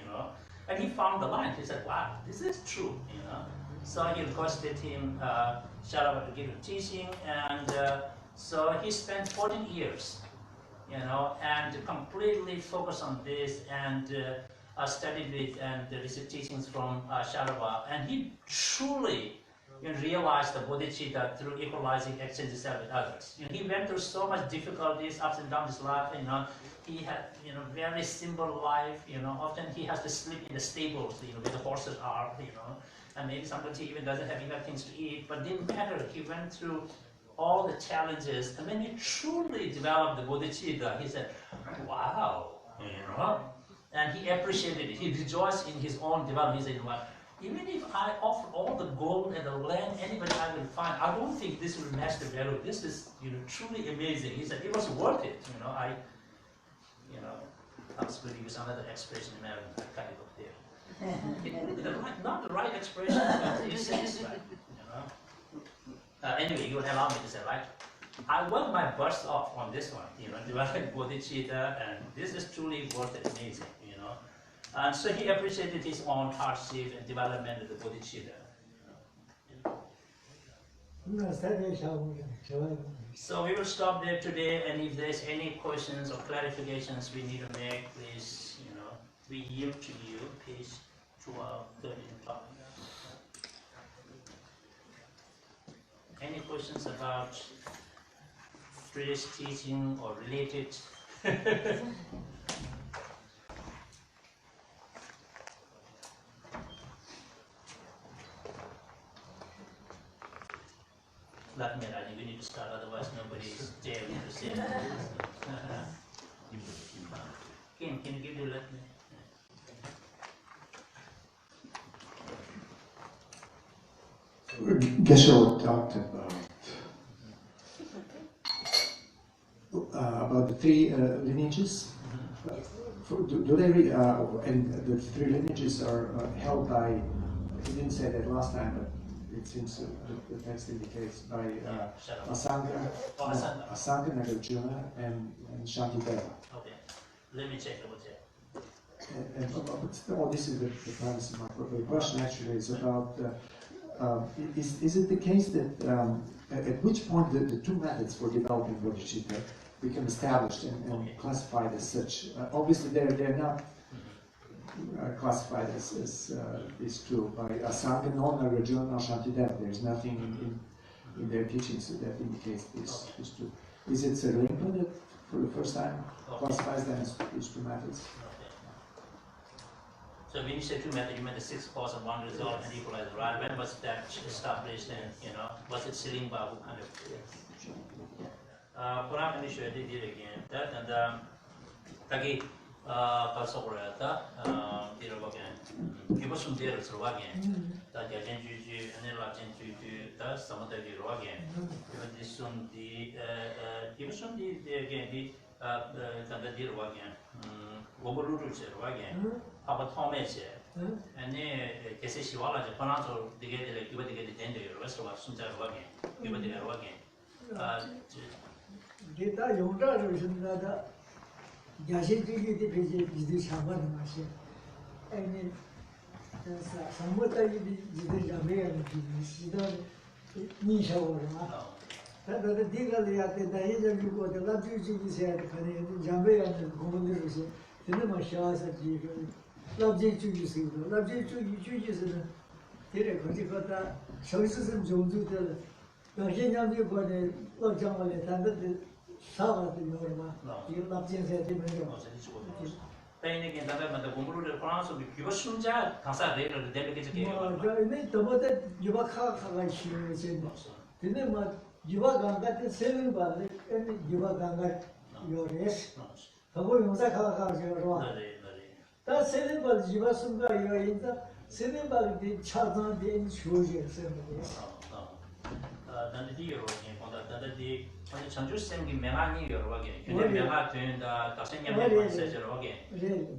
S1: And he found the line. He said, wow, this is true. So he requested him, Sharma, to give him teaching, and so he spent 14 years. And completely focused on this and studied it and received teachings from Sharma. And he truly realized the bodhicitta through equalizing, exchanging himself with others. He went through so much difficulties, ups and downs his life. He had very simple life. Often he has to sleep in the stables, where the horses are. And maybe sometimes he even doesn't have enough things to eat. But it didn't matter. He went through all the challenges, and when he truly developed the bodhicitta, he said, wow, and he appreciated it. He rejoiced in his own development. He said, well, even if I offer all the gold and the land, anybody I will find, I don't think this will match the value. This is, truly amazing. He said, it was worth it. I was going to use another expression in American, I cut it up there. Not the right expression, but it says right, anyway, you will allow me to say, right? I worked my butts off on this one, developing bodhicitta, and this is truly worth it, amazing, And so he appreciated his own hardship and development of the bodhicitta. So we will stop there today, and if there's any questions or clarifications we need to make, please, we yield to you, page 12, 13, top. Any questions about British teaching or related. That means I think we need to start, otherwise nobody is daring to say anything. Can you give me let me?
S3: Geshe talked about the three lineages. Do they and the three lineages are held by, he didn't say that last time, but it seems the text indicates by Asanga, Nagarjuna, and Shantideva.
S1: Okay, let me check over there.
S3: This is the premise of my question actually is about, is it the case that at which point the two methods for developing bodhicitta become established and classified as such? Obviously they're not classified as these two by Asanga, nor Nagarjuna, nor Shantideva. There's nothing in their teachings that indicates these two. Is it Sir Ling that for the first time classifies them as these two methods?
S1: So when you say two methods, you meant the 6 cause and 1 result and equalizer, right? When was that established and, was it Siling Babu kind of? Quran can issue did it again. That and Taki Pasokura, again. Give us some data through again. That Gaden Juju and then Latin Juju, that's some of the hero again. Even this soon give us some again, the hero again. Gobolu again. About Thomas, and then Geshe Shivala, Panato, they get the tender, the rest of us soon again. Give it again.
S2: Data Yonda is another Geshe Phuntsok Gyeltsen. And somewhat I did Japan, she don't Nisha or that the digger at the interview got the love you said, Japan and Commander, the name of Shartse. Love you, you see, love you, you see. Did a particular socialism zone to the Virginia, you got a lot of and the South in Norma. You love you, said him.
S1: Paying again, that the Gumuru, the France will be Kyoshunja, Kasa later, the delegate game.
S2: You were like she was in. The name of Jivaganga, the selling body, and Jivaganga, your yes. That selling body, Jivasunga, you are in the selling body, the Chazan, the insurgent ceremonies.
S1: Then the deal again, the Chanju sending Melani or again. You never had to the Tasania message again.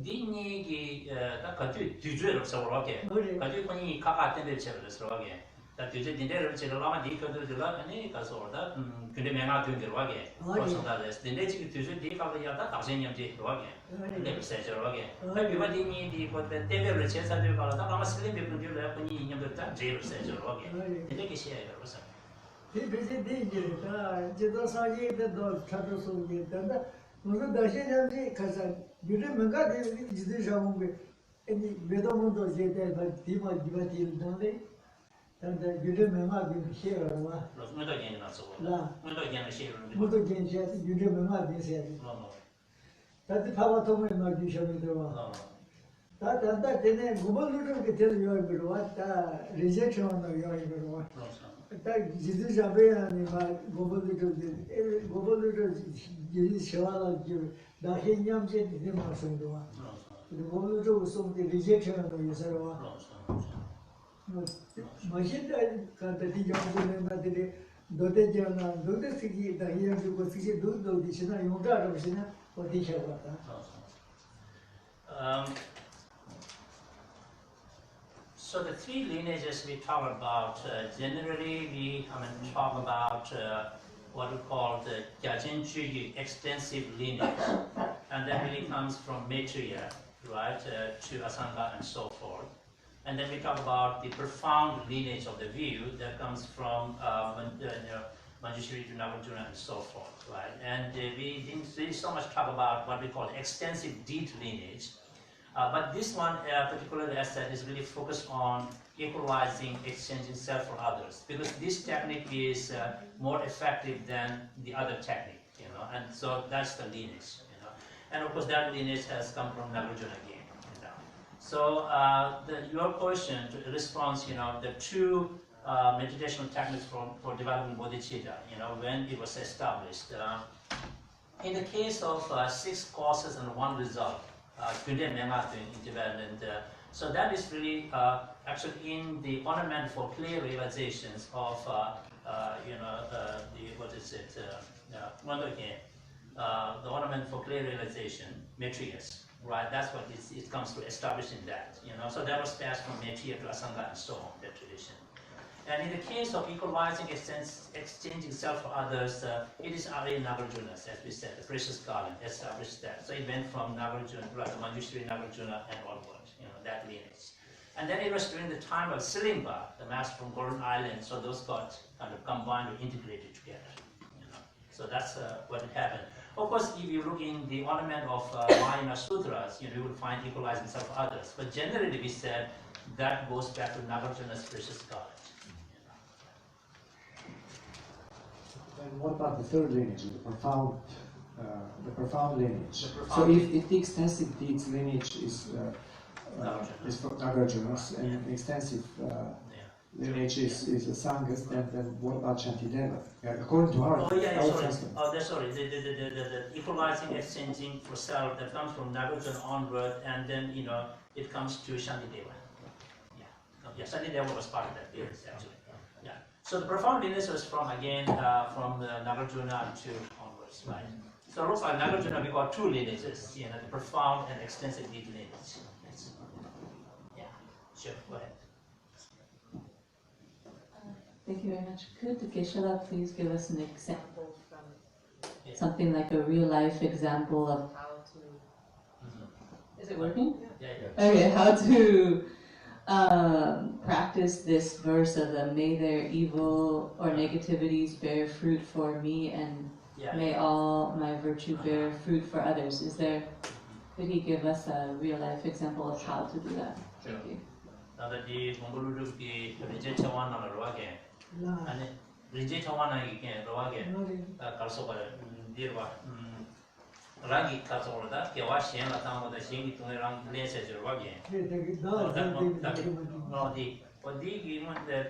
S1: Dini, that could do drill so again. But you can cut attended children again. That you did never check a lot of the love and because or that could be not doing the again. Or some others. The next to the Kavayata, Tasania did again. Never said again. But you need the Taylor Richards and you got a slim people do that when you never done jail says again. The legacy or something.
S2: He visited Jedosagi, the dog, Chatosugi, and the Dashin Kazan. You remember this Jamu and the Bedomundo Zeta, but Tima Givatil Dande, and the Udemema being here.
S1: Not again, not so
S2: well.
S1: Not again, a share.
S2: Mutogen, Udemema being said. That's the power to my magician. That then Gubal can tell you what rejection of your what. That Jesus Jabe and Gobal Shavala give the Hinyam said the Masundoa. The Gobal was some rejection of the Yusara. Machine can't the young woman, Dote Jana, Dote Siki, the here to go see do the Sina, Yoga of Sina, or Tishavata.
S1: So the three lineages we talk about, generally we talk about what we call the Gyaltsen extensive lineage, and that really comes from Maitreya, right, to Asanga and so forth. And then we talk about the profound lineage of the view that comes from Manjushri to Nagarjuna and so forth, right? And we didn't really so much talk about what we call extensive deep lineage. But this one, particularly as said, is really focused on equalizing, exchanging self for others, because this technique is more effective than the other technique. and so that's the lineage, and of course that lineage has come from Nagarjuna again, So your question to response, the two meditational techniques for developing bodhicitta, when it was established. In the case of 6 causes and 1 result, in Tibet, and so that is really actually in the ornament for clear realizations of the ornament for clear realization, Maitreya's, right? That's what it comes to establishing that, So that was passed from Maitreya to Asanga and so on, that tradition. And in the case of equalizing, exchanging self for others, it is already Nagarjuna's, as we said, the precious garland established that. So it went from Nagarjuna, rather Manjushri Nagarjuna and onward, that lineage. And then it was during the time of Silingpa, the master from Golden Island, so those got kind of combined or integrated together. So that's what it happened. Of course, if you look in the ornament of Mahayana Sutras, you will find equalizing self for others. But generally, we said that goes back to Nagarjuna's precious garland.
S3: And what about the third lineage, the profound lineage? So if the extensive deeds lineage is for Nagarjuna's, and extensive lineage is a Sanghas, then what about Shantideva? According to our custom.
S1: Sorry. The equalizing, exchanging for self that comes from Nagarjuna onward, and then it comes to Shantideva. Yeah, Shantideva was part of that period actually. Yeah. So the profound lineage was from Nagarjuna to onwards, right? So it looks like Nagarjuna we got 2 lineages, the profound and extensive deep lineage. Yeah, sure, go ahead.
S4: Thank you very much. Could Geshe please give us an example from something like a real life example of how to... Is it working?
S1: Yeah.
S4: Okay, how to practice this verse of the may their evil or negativities bear fruit for me, and may all my virtue bear fruit for others. Could he give us a real life example of how to do that? Thank you.
S1: Rangi Katsorda, Kawashian, La Tamo, the Shingi to the Rang Lenses, or again. No, the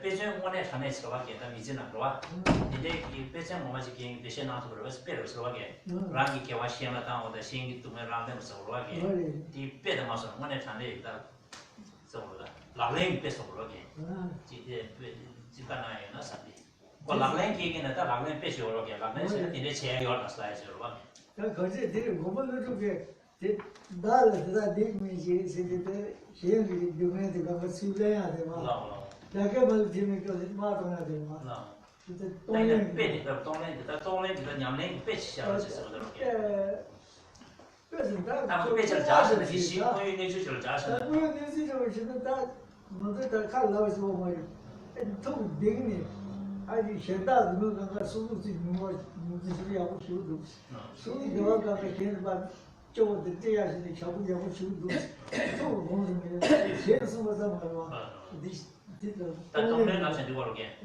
S1: patient wanted Hanes Rovaki, the Mizina Roa. The day the patient was again, the Shen out of the Spirits Rogan. Rangi Kawashian, La Tamo, the Shingi to the Randams of Rogan. The Pedamas of one at Hane, so La Ling Pest of Rogan. Chipana, no Sunday. Well, La Ling in a Talang Pest or Rogan, La Ling in the chair or slice or one.
S2: 거기서 되게 고발로 쪽에 달을 다 되면서 세대 시행이 되면 가서 수련해야 돼 봐. 자기가 말 되면 그 마도나 돼 봐. 그때 동네
S1: 빼니 동네 그 냠내 빼시야 저거들.
S2: 그래서 다
S1: 빼질 자신의 시 고유의 주절 자신.
S2: 고유의 주절 지금 다 모두 다 칼라서 뭐 또 되니 아니 현다 누가 소득이 누가 무슨 하고 싶어도 소득이 누가 걔는 막 저거 돼야지 자꾸 하고 싶어도 또 뭐는 계속 뭐다 말아
S1: 동네 나한테 그러게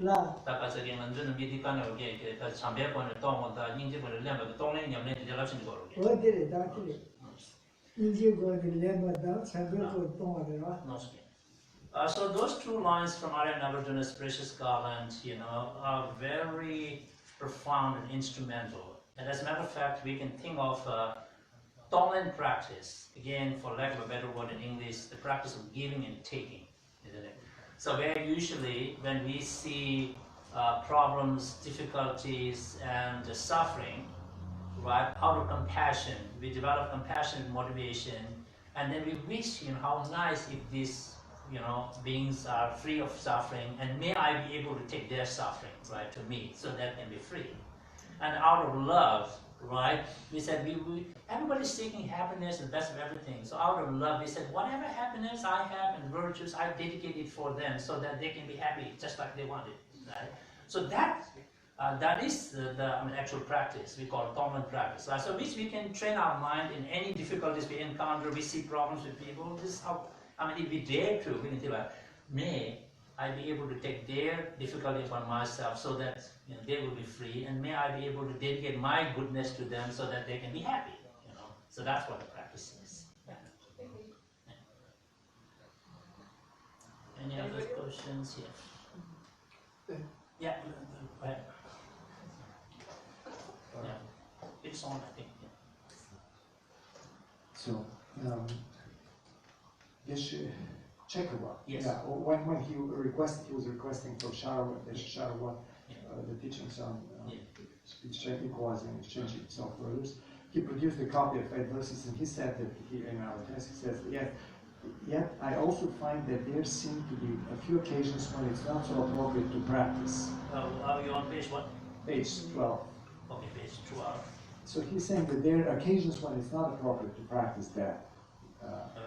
S1: 다 가서게 먼저는 미디간에 오게 그 참배권을 또 뭐다 인지권을 내면 동네 냠내 이제 lap신 그러게
S2: 어디래 다 그래 인지권을 내면 참배권 또 하더라
S1: So those 2 lines from Arya Nagarjuna's precious garland, are very profound and instrumental. And as a matter of fact, we can think of Tonglen practice, again, for lack of a better word in English, the practice of giving and taking, isn't it? So where usually when we see problems, difficulties, and suffering, right, out of compassion, we develop compassion and motivation, and then we wish, how nice if these beings are free of suffering, and may I be able to take their suffering, right, to me, so that can be free. And out of love, right, we said everybody's seeking happiness and best of everything. So out of love, we said whatever happiness I have and virtues, I dedicate it for them so that they can be happy just like they want it, right? So that is the actual practice. We call it Tonglen practice. So which we can train our mind in any difficulties we encounter. We see problems with people. This is how. If we dare to, we can think about, may I be able to take their difficulty upon myself so that they will be free, and may I be able to dedicate my goodness to them so that they can be happy. So that's what the practice is. Yeah. Any other questions here? Yeah. Go ahead. Yeah. It's on, I think. Yeah.
S3: So, Geshe Phuntsok.
S1: Yes.
S3: Yeah. When he was requesting for Shartse, the teachings on speech equalizing and exchanging itself for others. He produced a copy of 8 verses, and he said that in our text he says, yet I also find that there seem to be a few occasions when it's not so appropriate to practice.
S1: Are you on page what?
S3: Page 12.
S1: Okay, page 12.
S3: So he's saying that there are occasions when it's not appropriate to practice that,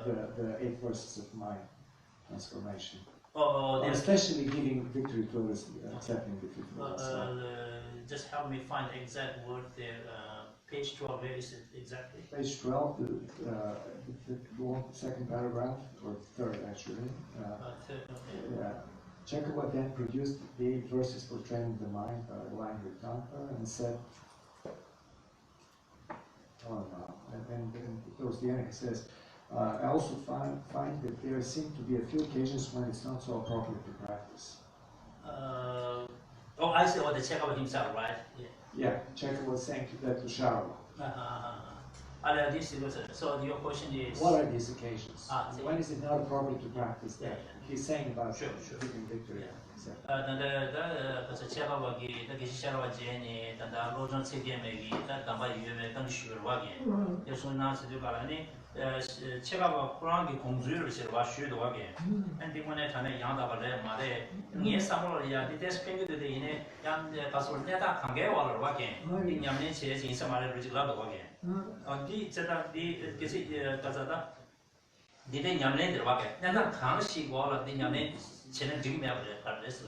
S3: the 8 verses of mind transformation. Or especially giving victory to others, accepting defeat.
S1: Just help me find the exact word there. Page 12, where is it exactly?
S3: Page 12, the second paragraph, or third actually.
S1: Third, okay.
S3: Chekhov then produced the 8 verses for training the mind by aligned with Tantra and said, and towards the end he says, I also find that there seem to be a few occasions when it's not so appropriate to practice.
S1: I see. The Chekhov himself, right?
S3: Yeah, Chekhov was saying that to Shartse.
S1: So your question is...
S3: What are these occasions? When is it not appropriate to practice that? He's saying about giving victory.
S1: 체가가 꾸랑기 공주를 제가 와슈도 하게 엔디문에 타네 양다발에 말에 이 사물이야 디테스 팽기도 되네 양 가서 내다 관계 와를 하게 이 냠네 제 인사 말을 루지라도 하게 어디 제가 디 계시 가자다 디데 냠네들 하게 내가 강시 와라 디 냠네 쟤는 지금 해야 할래서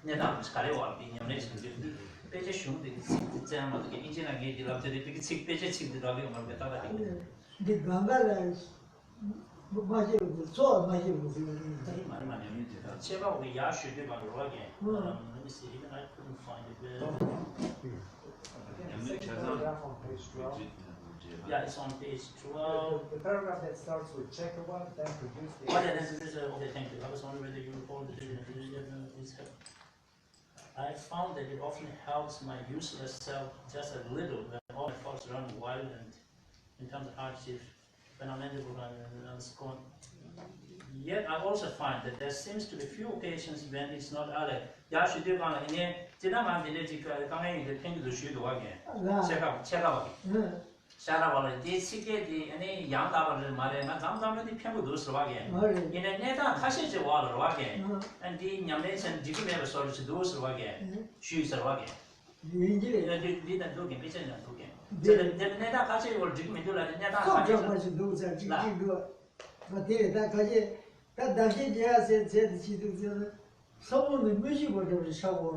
S1: 내가 가래 와 냠네 지금 पेजे शुरू देखिए six मतलब कि engine आगे दिलाते थे कि six पेजे सिक्स दिलाते हैं हमारे बता रहे हैं
S2: ये गंगा ले माजे तो माजे मुझे
S1: नहीं माने नहीं था चेबा वो यार शुरू बात हो गया let me see even I couldn't find it yeah it's on page 12
S3: the paragraph that starts with Chekhov then produced the
S1: this is okay thank you I was wondering whether you recall the I found that it often helps my useless self just a little when all my thoughts run wild and in terms of hardship, when I'm unable and so on. Yet I also find that there seems to be few occasions when it's not other. Ya should do one in Tibetan Buddhism, coming the thing to shoot again. Check out. Sharabala, they seek any young double marina, sometimes the people do so again. In a net passage of water again, and the Yames and Jikim sort of do so again. Shoes are again. You didn't do him, it's in a token. The net passage will Jikim do like the net passage.
S2: But there, that said, she do someone the music whatever shower.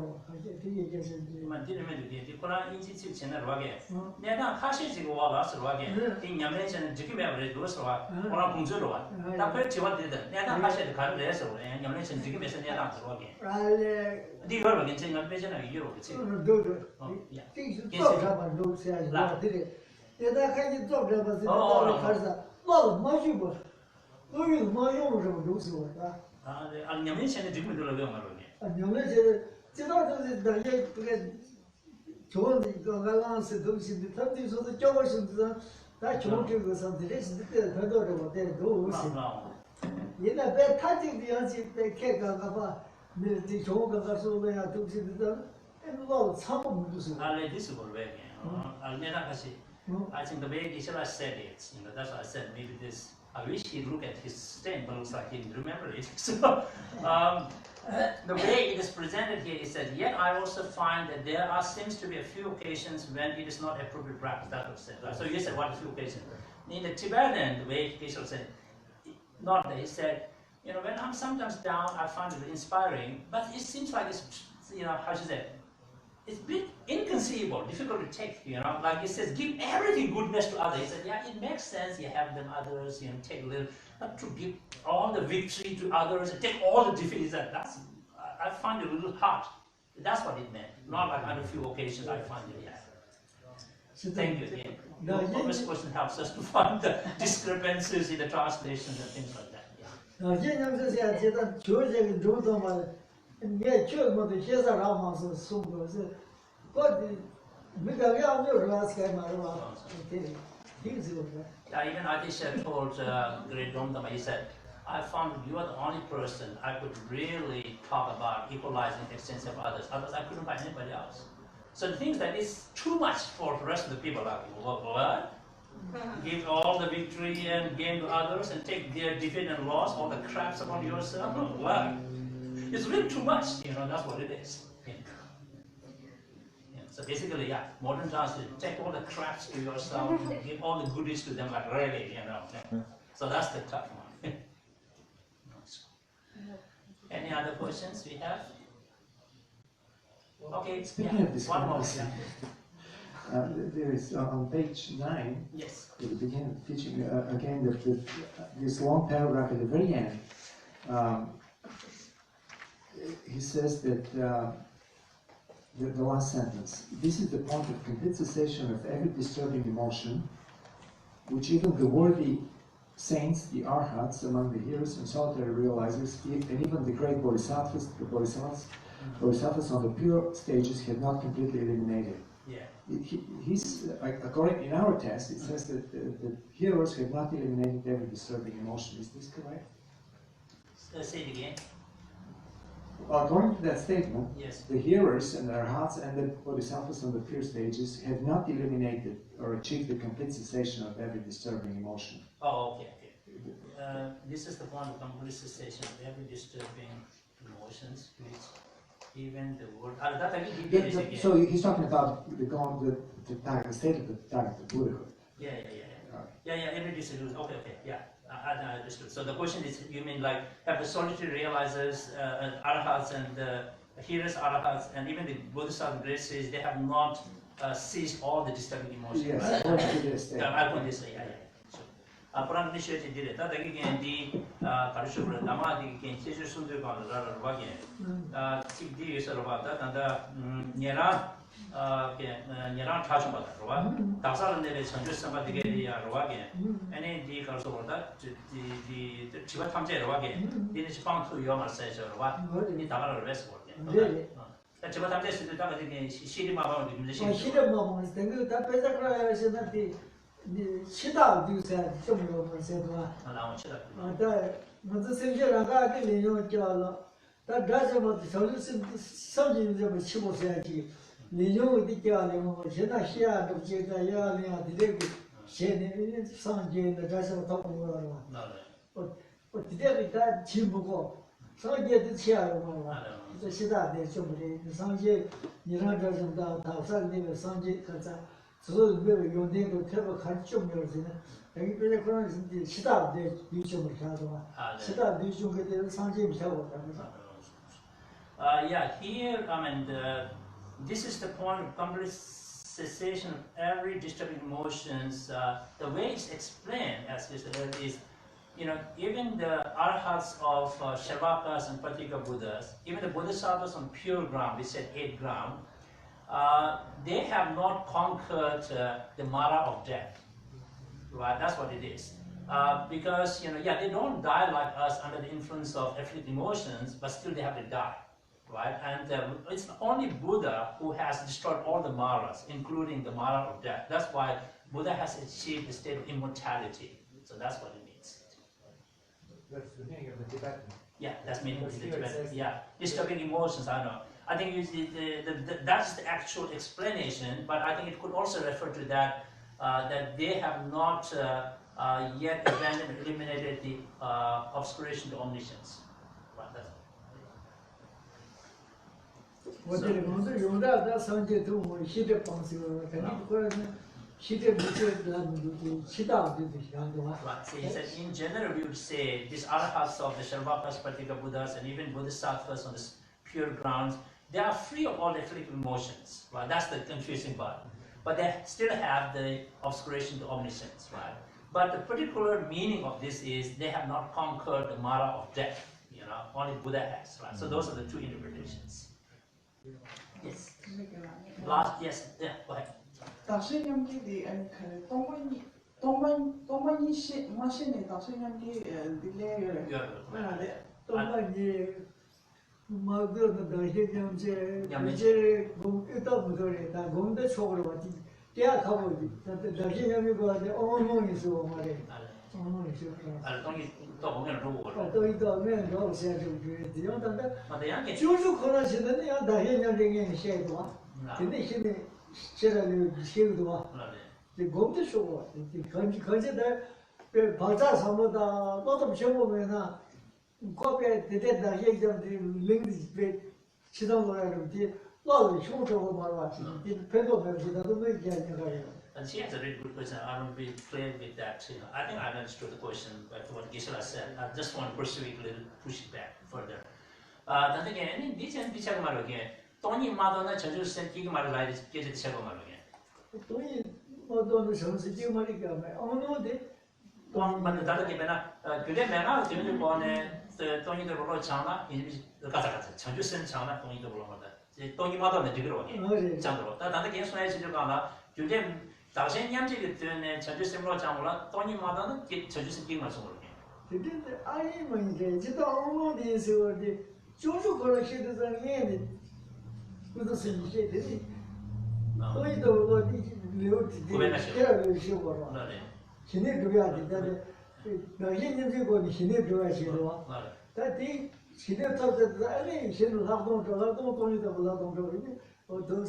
S1: Man didn't meditate. The Koran Institute in a rugged. Neta Hashi go all us rugged. In Yames and Jikim do so, or a Punzuro. That pretty what did it. Neta Hashi the card less, and Yames and Jikim is in the other rugged. The Europe against a vision of Europe.
S2: Things talk about those guys. That kind of talk about the well, Majuba. No, you Majuba those words.
S1: And Yames and Jikim do the
S2: And you mentioned, you know, the told the Galans and those in the 30s of the Jefferson, that children was on the rest of the daughter what they do. In a bad touching the answer, they can't go about the Joga Sola, took in the and well, some of them.
S1: I'll never see. I think the way Geshe said it, that's why I said maybe this. I wish he'd look at his stain, but looks like he didn't remember it. So, the way it is presented here is that, yet I also find that there seems to be a few occasions when it is not appropriate practice. That was said. Right? So you said, what a few occasions? In the Tibetan, the way Geshe said, not that he said, when I'm sometimes down, I find it inspiring, but it seems like it's, how should I say, it's a bit inconceivable, difficult to take, like it says, give everything goodness to others. He said, yeah, it makes sense, you have them others, take a little, but to give all the victory to others and take all the defeat, I find it a little hard. That's what it meant, not like on a few occasions I find it, yeah. Thank you again. This question helps us to find the discrepancies in the translations and things like that. Yeah, even Adisha told Great Domdama, he said, I found you are the only person I could really talk about equalizing the existence of others. Otherwise, I couldn't find anybody else. So the things that is too much for the rest of the people, like, what? Give all the victory and gain to others and take their defeat and loss, all the craps upon yourself? What? It's really too much, that's what it is. So basically, yeah, modern translation, take all the craps to yourself, give all the goodies to them, like really, So that's the tough one. Any other questions we have? Okay,
S3: Speaking of
S1: discrepancy,
S3: there is on page 9,
S1: yes.
S3: at the beginning, teaching again this long paragraph at the very end. He says that the last sentence, this is the point of complete cessation of every disturbing emotion, which even the worthy saints, the arhats among the hearers and solitary realizers, and even the great bodhisattvas, bodhisattvas on the pure stages had not completely eliminated.
S1: Yeah.
S3: He's according in our test, it says that the hearers have not eliminated every disturbing emotion. Is this correct?
S1: Say it again.
S3: According to that statement,
S1: yes.
S3: The hearers and the arhats and the bodhisattvas on the pure stages have not eliminated or achieved the complete cessation of every disturbing emotion.
S1: Oh, okay. This is the point of complete cessation of every disturbing emotions, which even the word.
S3: So he's talking about the state of the Thubten Buddhahood.
S1: Yeah. Every disturbing. Okay. Yeah. I understood. So the question is, you mean like have the solitary realizers, arhats and hearers, arhats, and even the bodhisattvas, great sages, they have not ceased all the disturbing emotions.
S3: Yes, according to this statement.
S1: According to this, yeah. Purana initiative did it. That again, the Karishubra, Nama, the Jesu Sundu Kandara, Wagain, Sikdi is about that, and the Nyeran Tachumata, Tazar and the Sanjus Samadi, Wagain, and in the Karasuba, the Chivatamje, Wagain, the Chipang to Yoma says, or what, the Tamara Westward. The Chivatamje is the Tamara again, Shidima, the
S2: 시다 두세 좀 요번세도아 다 먼저 생겨나가 그 내용 있잖아 다 다시부터 저를 섬진 좀 치고서야지 내용이 있잖아 뭐 제가 시야도 제가 야야 되게 제네 상제의 다시부터 보고라 어 되게 다 지보고 상제도 치아로 뭐 시다 내 좀이 상제 이런 저좀 다 살리는 상제 가자 So we were using the table culture music. And we were going to sit up the YouTube channel. Sit up the YouTube get the Sanjay show.
S1: Yeah, here, this is the point of complete cessation of every disturbing emotions. The way it's explained, as we said, is, even the arhats of Sharvakas and Patika Buddhas, even the bodhisattvas on pure ground, we said 8 ground, they have not conquered the Mara of death, right? That's what it is. Because, they don't die like us under the influence of afflicted emotions, but still they have to die, right? And it's only Buddha who has destroyed all the Maras, including the Mara of death. That's why Buddha has achieved the state of immortality. So that's what it means.
S3: That's the meaning of the Tibetan.
S1: Yeah, that's meaning of the Tibetan. Yeah, disturbing emotions, I know. I think that's the actual explanation, but I think it could also refer to that that they have not yet abandoned, eliminated the obscuration to omniscience. Right, that's
S2: What did you that Sanjay to Shida Ponsu?
S1: Right, so he said in general we would say these arhats of the Sharvakas, Patika Buddhas, and even bodhisattvas on the pure grounds, they are free of all the afflictive emotions, right? That's the confusing part. But they still have the obscuration to omniscience, right? But the particular meaning of this is they have not conquered the Mara of death, only Buddha has, right? So those are the two interpretations. Yes. Last, yes, yeah, go ahead. And she has a really good question. I want to be clear with that. I think I understood the question, but what Geshe said, I just want to pursue it a little, push it back further. Then again, this and this again. Tony Madonna changes sent you my life is get it second again.
S2: Tony Madonna changes you my
S1: one, but the other given a good man, Jimmy Bonnet, the Tony the Royal China, the Kazakh, changes sent China, Tony the Royal. Tony Madonna, the Giro, Chandro. That against my Chigana, you then. 당신 냠지기 때문에 전주심으로 장물라 돈이 마다는 전주심 기만 소리.
S2: 근데 아니 뭐 이제 지도 어머니에서 어디 조조 걸으시는 사람이 무슨 이제 되지. 또이도 어디 료티 되게 쉬고 봐. 신의 교회가 된다는데 당신 냠지고 신의 교회가 쉬고 봐. 다디 신의 터서 아니 신의 활동 돈이도 불러도 그러니 어떤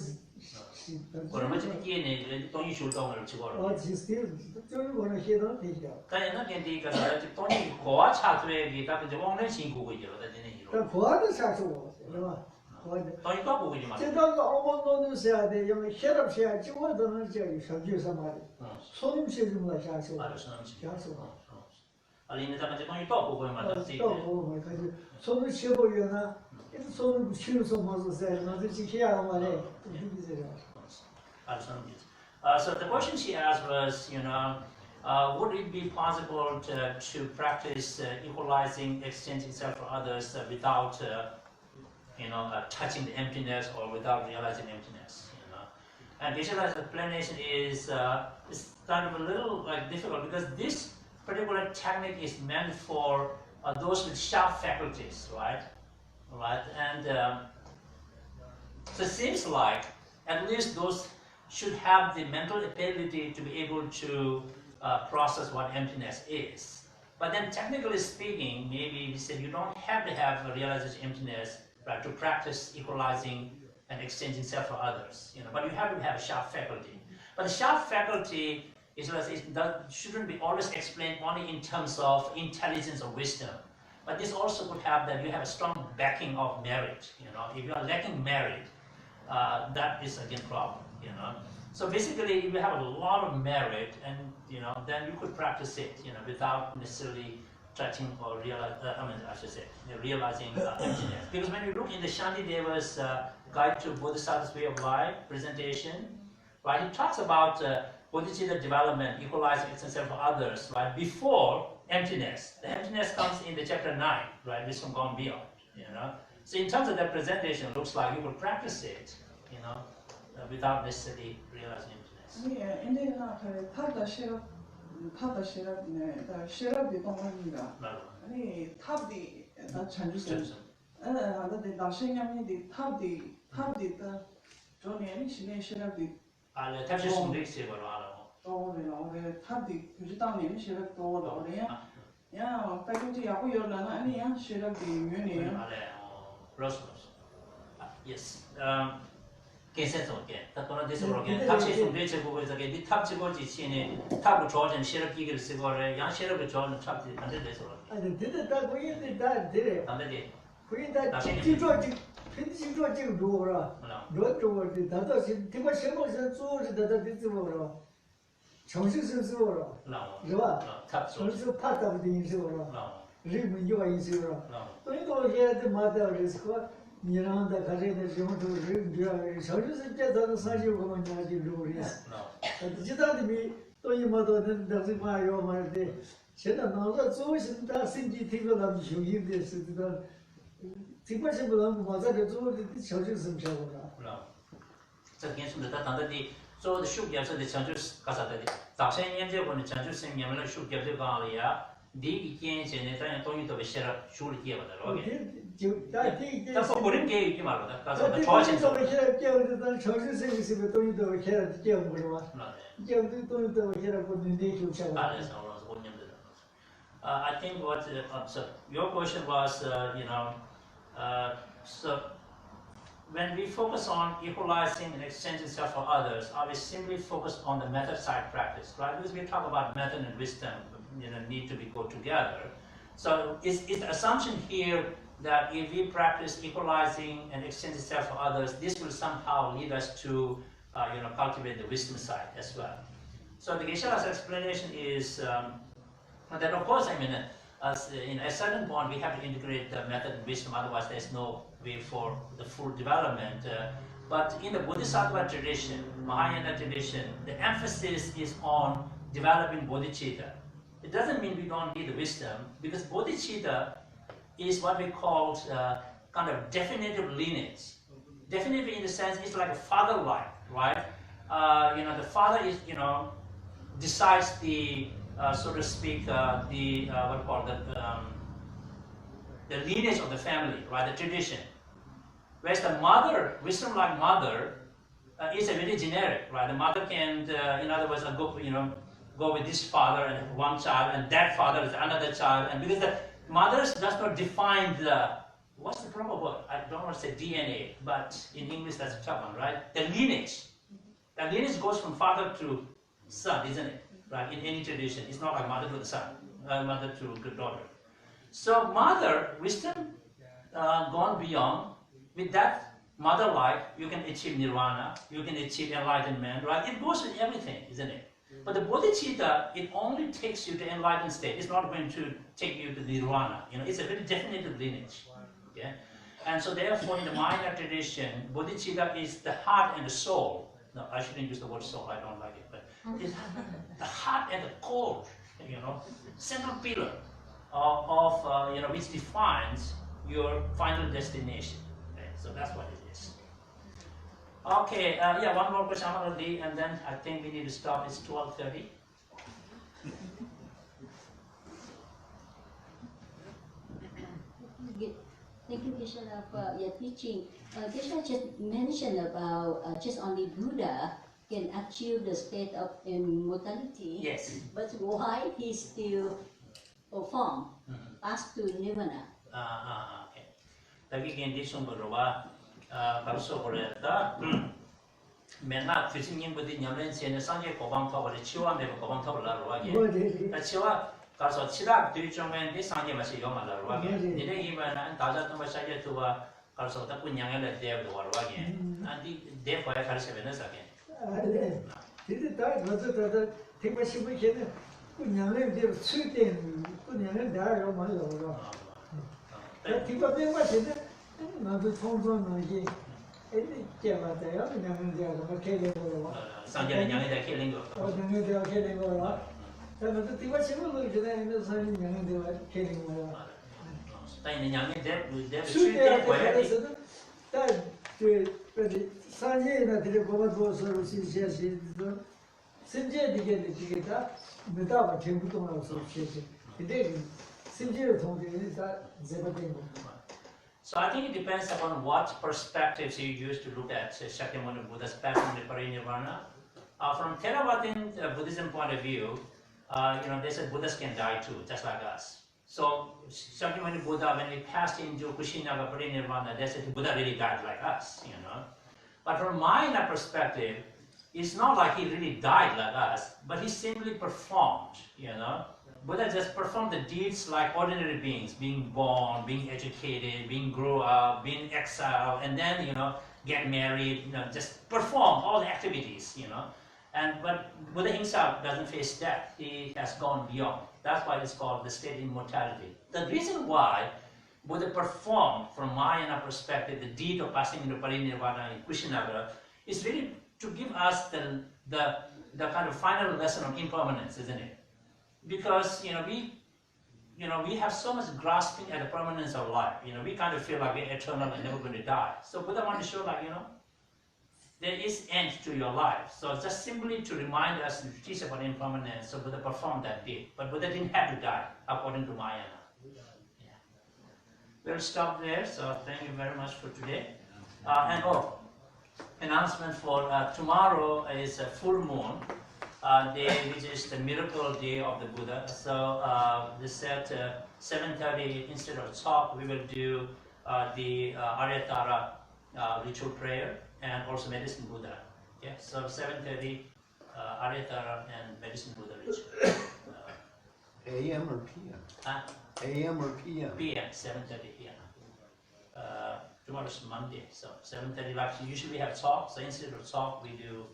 S1: 그러면 이게 돈이 줄동을 치고.
S2: 진짜 저는 그런 해도 되죠.
S1: 그러니까 근데 그 돈이 고아 차트에 딱 이제 먹는 신고고 있죠.
S2: 그 고아도 사서 그래봐.
S1: 돈이 또 보고 있지만.
S2: 제가 어머니는 해야 돼. 여기 혈압 해야 지워도는 저기 서주서 말이. 손님 세주면 사서.
S1: 맞아, 손님
S2: 사서.
S1: 아니 내가 이제 돈이 또 보고 있만 또
S2: 보고 가지고 손을 쉬어보려나. 손을 쉬어서 뭐서 살면서 지켜야 말해.
S1: So the question she asked was, would it be possible to practice equalizing, exchanging self for others without, touching the emptiness or without realizing emptiness? And Geshe's explanation is kind of a little difficult because this particular technique is meant for those with sharp faculties, right? And so it seems like at least those should have the mental ability to be able to process what emptiness is. But then technically speaking, maybe we said you don't have to have a realization of emptiness, right, to practice equalizing and exchanging self for others. But you have to have a sharp faculty. But the sharp faculty shouldn't be always explained only in terms of intelligence or wisdom. But this also could have that you have a strong backing of merit. If you are lacking merit, that is again problem. So basically, if you have a lot of merit, and then you could practice it, without necessarily touching or realizing emptiness. Because when you look in the Shantideva's Guide to Bodhisattva's Way of Life presentation, right, he talks about bodhicitta development, equalizing itself for others, right, before emptiness. The emptiness comes in the chapter 9, right, this from gone beyond, So in terms of that presentation, it looks like you could practice it, without necessarily realizing emptiness.
S5: Yeah, 인데 그 탑다 시럽네. 다 시럽이 동안인가. 아니 탑디 다 찬주선. 근데 나신념이 탑디 다 저는 신의 시럽이
S1: 알레 탑시 숨릭시 바로 알아.
S5: 우리 탑디 규지당님 시럽 또 나오네요. 야, 빨리 야구 열라나 아니야. 시럽이 묘네요.
S1: 알레. 로스. Yes. 계산서 게. 다토나 디스로게 탑시 숨릭시 보고서 게 탑지 고지 신이 탑을 조정 시럽 기기를 쓰고래. 양 시럽을 조정 탑지 안 돼서.
S2: 아니, 근데 다 거기에 다 되래.
S1: 안 되지.
S2: 거기 다 지조지 편집조지 뭐라. 너쪽을 다다 대과 세모선 쪼지 다다 뒤집어라. 정식선 쓰어라. 그봐. 정식 파다부터 인수어라. 리문이와 인수어라. 또이도 해야 돼 맞아 그래서 Miranda Carrera Junto Rio, Shartse Gyeltsen Sanji Woman Luris. And Jitani, Toyimoto, then doesn't buy your money. She don't know that so is that Cindy Tivel and you give this. Tibetan Buddhism was at the churches and Chavara.
S1: No. So, against the Tandadi, so the shoot gives the churches Casatadi. Taxan Yaja when the churches in Yamala shoot gives the Galia, the Gains and Antonio to be share up, shoot give it. That's what wouldn't give you out of that. The choices of
S2: the churches is the Tony to a care of Gelmura. Gel the Tony to a care of the nature of Chavara.
S1: I think what so your question was, so when we focus on equalizing and exchanging self for others, are we simply focused on the method side practice, right? Because we talk about method and wisdom, need to be go together. So is the assumption here that if we practice equalizing and exchanging self for others, this will somehow lead us to, cultivate the wisdom side as well. So the Geshe's explanation is that, of course, at a certain point, we have to integrate the method and wisdom, otherwise there's no way for the full development. But in the Bodhisattva tradition, Mahayana tradition, the emphasis is on developing bodhicitta. It doesn't mean we don't need the wisdom, because bodhicitta is what we call kind of definitive lineage. Definitive in the sense it's like a father-like, right? The father is, decides the so to speak, the lineage of the family, right? The tradition. Whereas the mother, wisdom-like mother, is a very generic, right? The mother can, in other words, go with this father and one child, and that father is another child, and because the mothers does not define what's the proper word? I don't want to say DNA, but in English that's a tough one, right? The lineage. The lineage goes from father to son, isn't it? Right, in any tradition, it's not like mother to the son, mother to the daughter. So mother, wisdom, gone beyond, with that mother life, you can achieve nirvana, you can achieve enlightenment, right? It goes with everything, isn't it? But the bodhicitta, it only takes you to enlightened state. It's not going to take you to nirvana. It's a very definitive lineage. Okay? And so therefore, in the Mahayana tradition, bodhicitta is the heart and the soul. No, I shouldn't use the word soul, I don't like it, but it's the heart and the core, central pillar of which defines your final destination. Okay? So that's what it is. Okay, one more question, and then I think we need to stop. It's 12:30.
S6: Thank you, Geshe, for your teaching. Geshe just mentioned about just only Buddha can achieve the state of immortality.
S1: Yes.
S6: But why he still perform pass to nirvana?
S1: Okay. Lagi kendi sumber roba kalau bolehlah. Mena fishing budi nyamlen sini sanje kobang tahu boleh ciwa meba kobang tahu lah roba ye. Ciwa kalau cidak tu cuma ni sanje masih yo malah roba ye. Jadi gimana? Taja tu masih aja tu kalau tak pun yang ada dia dua roba ye. Nanti dia boleh kalau sebenarnya sakit.
S2: Jadi tak, masa tiba siapa kena pun yang lain dia sudah pun yang lain dah orang mahu orang. Tiba tiba macam nanti thongzong nanti ini siapa dia yang lain dia orang kena orang.
S1: Sanje yang lain dia kena orang.
S2: Oh, yang lain dia kena orang. Tapi nanti tiba siapa lagi jadi ini sanje yang lain dia kena orang.
S1: Tapi yang lain dia
S2: sudah boleh. Tapi Sanjay dia buat bosan sih Sanjay dia kita minta macam tu orang sih. Jadi Sanjay tu dia tak zebatin.
S1: So I think it depends upon what perspectives you use to look at Shakyamuni Buddha's path to parinirvana. From Theravada Buddhism point of view, they said Buddhas can die too, just like us. So Shakyamuni Buddha, when he passed into Kushinyaga parinirvana, they said Buddha really died like us, But from Mahayana perspective, it's not like he really died like us, but he simply performed, Buddha just performed the deeds like ordinary beings, being born, being educated, being grow up, being exiled, and then, get married, just perform all the activities, But Buddha himself doesn't face death. He has gone beyond. That's why it's called the state of immortality. The reason why Buddha performed, from Mahayana perspective, the deed of passing into parinirvana in Kushinagar is really to give us the kind of final lesson on impermanence, isn't it? Because we have so much grasping at the permanence of life. We kind of feel like we're eternal and never going to die. So Buddha wanted to show there is end to your life. So just simply to remind us and to teach about impermanence, so Buddha performed that deed. But Buddha didn't have to die, according to Mahayana. Yeah. We'll stop there. So thank you very much for today. Announcement for tomorrow is a full moon day, which is the miracle day of the Buddha. So this at 7:30, instead of talk, we will do the Aryatara ritual prayer and also medicine Buddha. Okay, so 7:30 Aryatara and medicine Buddha ritual.
S7: AM or PM? AM or PM?
S1: PM, 7:30 PM. Tomorrow's Monday, so 7:30. Like usually we have talk, so instead of talk, we do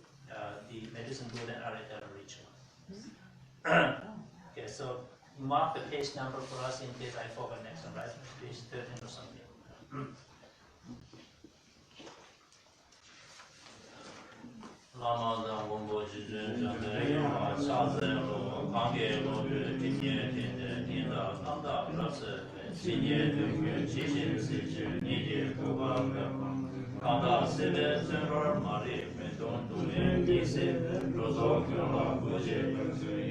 S1: the medicine Buddha and Aryatara ritual. Okay, so mark the page number for us in case I forgot next one, right? Page 13 or something. Lama Zang Gombo Jizun Zhangde Yama Shartse Lo Kangye Lo Yu Jinye Tinte Tinda Nanda Rase Jinye Dukye Chishin Sichu Nije Kuba Kanda Sebe Zenrar Mari Mendon Duyen Dise Rozo Kyonla Guje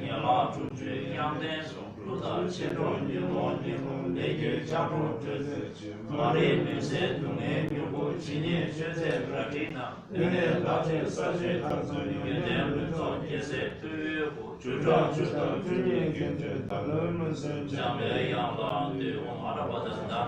S1: Nyala Chuje Yangden Ruda Chedro Nilon Nilon Lege Chapro Cheze Mari Mise Dunge Nyubo Jinye Cheze Rakina Nene Late Saje Yudem Luto Yese Tuyo Chuja Chuta Junye Genje Talon Jambe Yang De Marabada Nam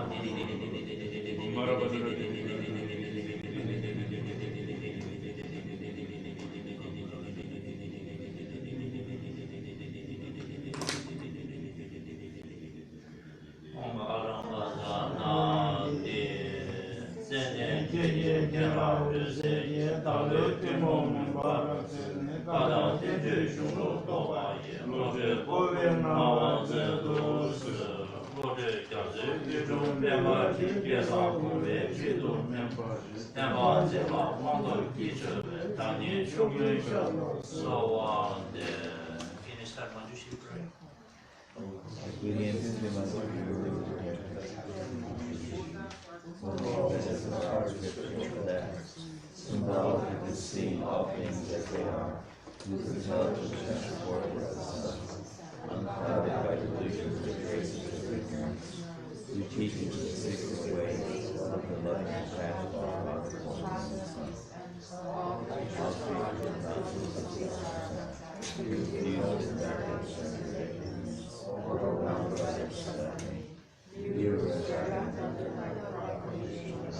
S1: finish that Manjushri prayer.
S8: Symbolic of seeing all things as they are, whose intelligence transported us, unclouded by delusions or traces of ignorance, who teaches the secret ways of the loving compassion of our forms. All creatures and mountains, who views and darkness and ignorance, overwhelmed by their suffering, viewers under my proclamation of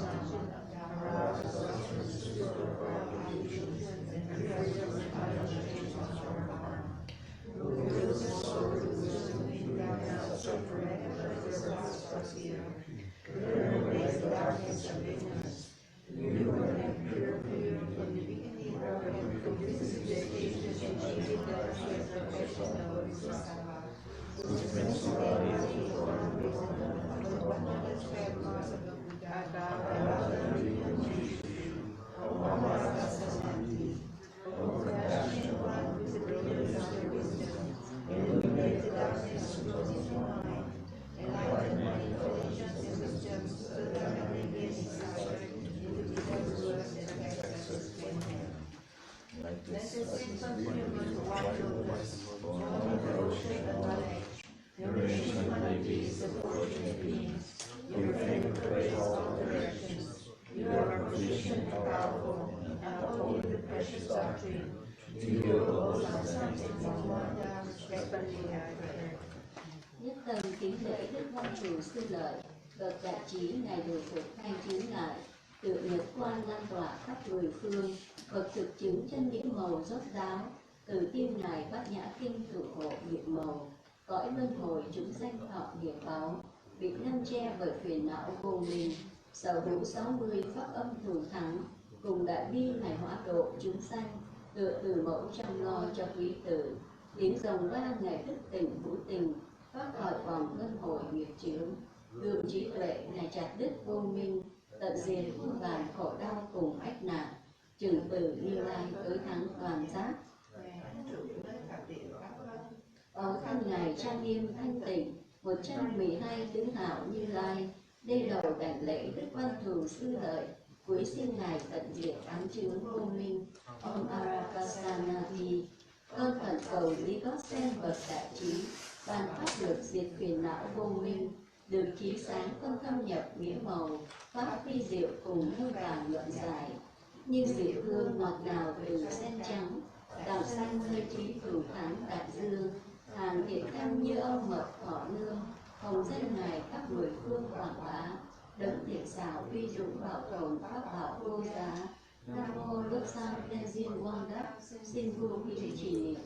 S6: Nhất tâm kính lễ Đức Văn Thù sư lợi, bậc đại trí ngài đồ phục thanh chứng ngài, tự nhật quan lan tỏa khắp mười phương, bậc thực chứng chân điển màu rốt ráo, từ tim ngài bát nhã kinh thủ hộ nghiệp màu, cõi luân hồi chúng sanh thọ nghiệp báo, bị ngăn che bởi phiền não vô minh, sở hữu 60 pháp âm thường thắng, cùng đại bi ngài hóa độ chúng sanh, tựa từ mẫu chăm lo cho quý tử, tiếng rồng vang ngài thức tỉnh vũ tình, thoát khỏi vòng luân hồi nghiệp chướng. Gương trí tuệ này chặt đứt vô minh, tận diệt muôn vàn khổ đau cùng ách nạn, trừng từ Như Lai tới thắng toàn giác. Ở thân Ngài trang nghiêm thanh tịnh, 112 tướng hảo Như Lai, đây đầu đảnh lễ Đức Văn Thù Sư Lợi, cuối xin Ngài tận diệt ám chướng vô minh. Om Arakasanathi, con khẩn cầu Lý Gót Sen bậc đại trí, ban pháp lực diệt phiền não vô minh, được chiếu sáng con thâm nhập nghĩa màu, pháp phi diệu cùng muôn vàn luận giải. Như diệu hương ngọt ngào từ sen trắng, đào xanh nơi trí thủ thắng đại dương, hàng thiện căn như ông mật thọ nương, hồng danh Ngài khắp mười phương quảng bá, đấng thiện xảo uy dũng bảo tồn pháp bảo vô giá. Nam mô Đức Sang Tên Diên Quang Đắc, xin vô vi trì niệm.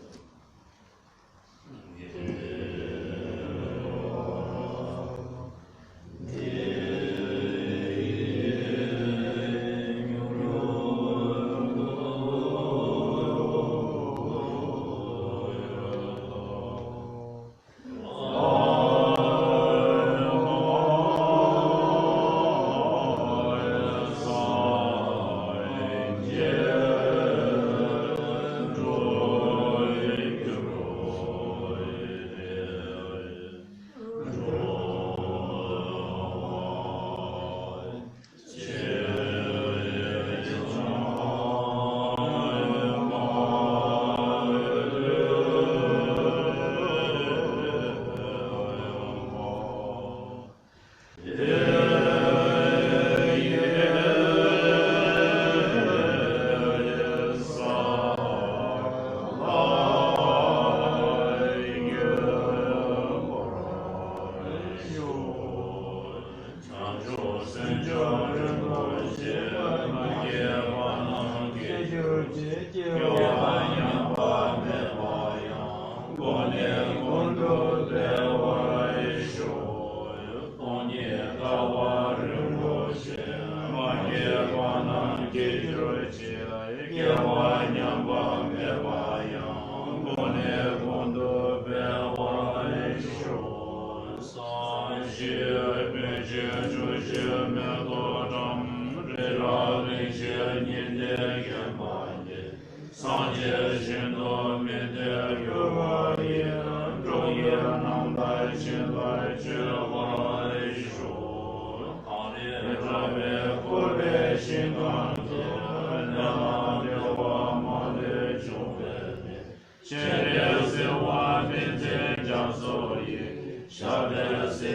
S8: Shartse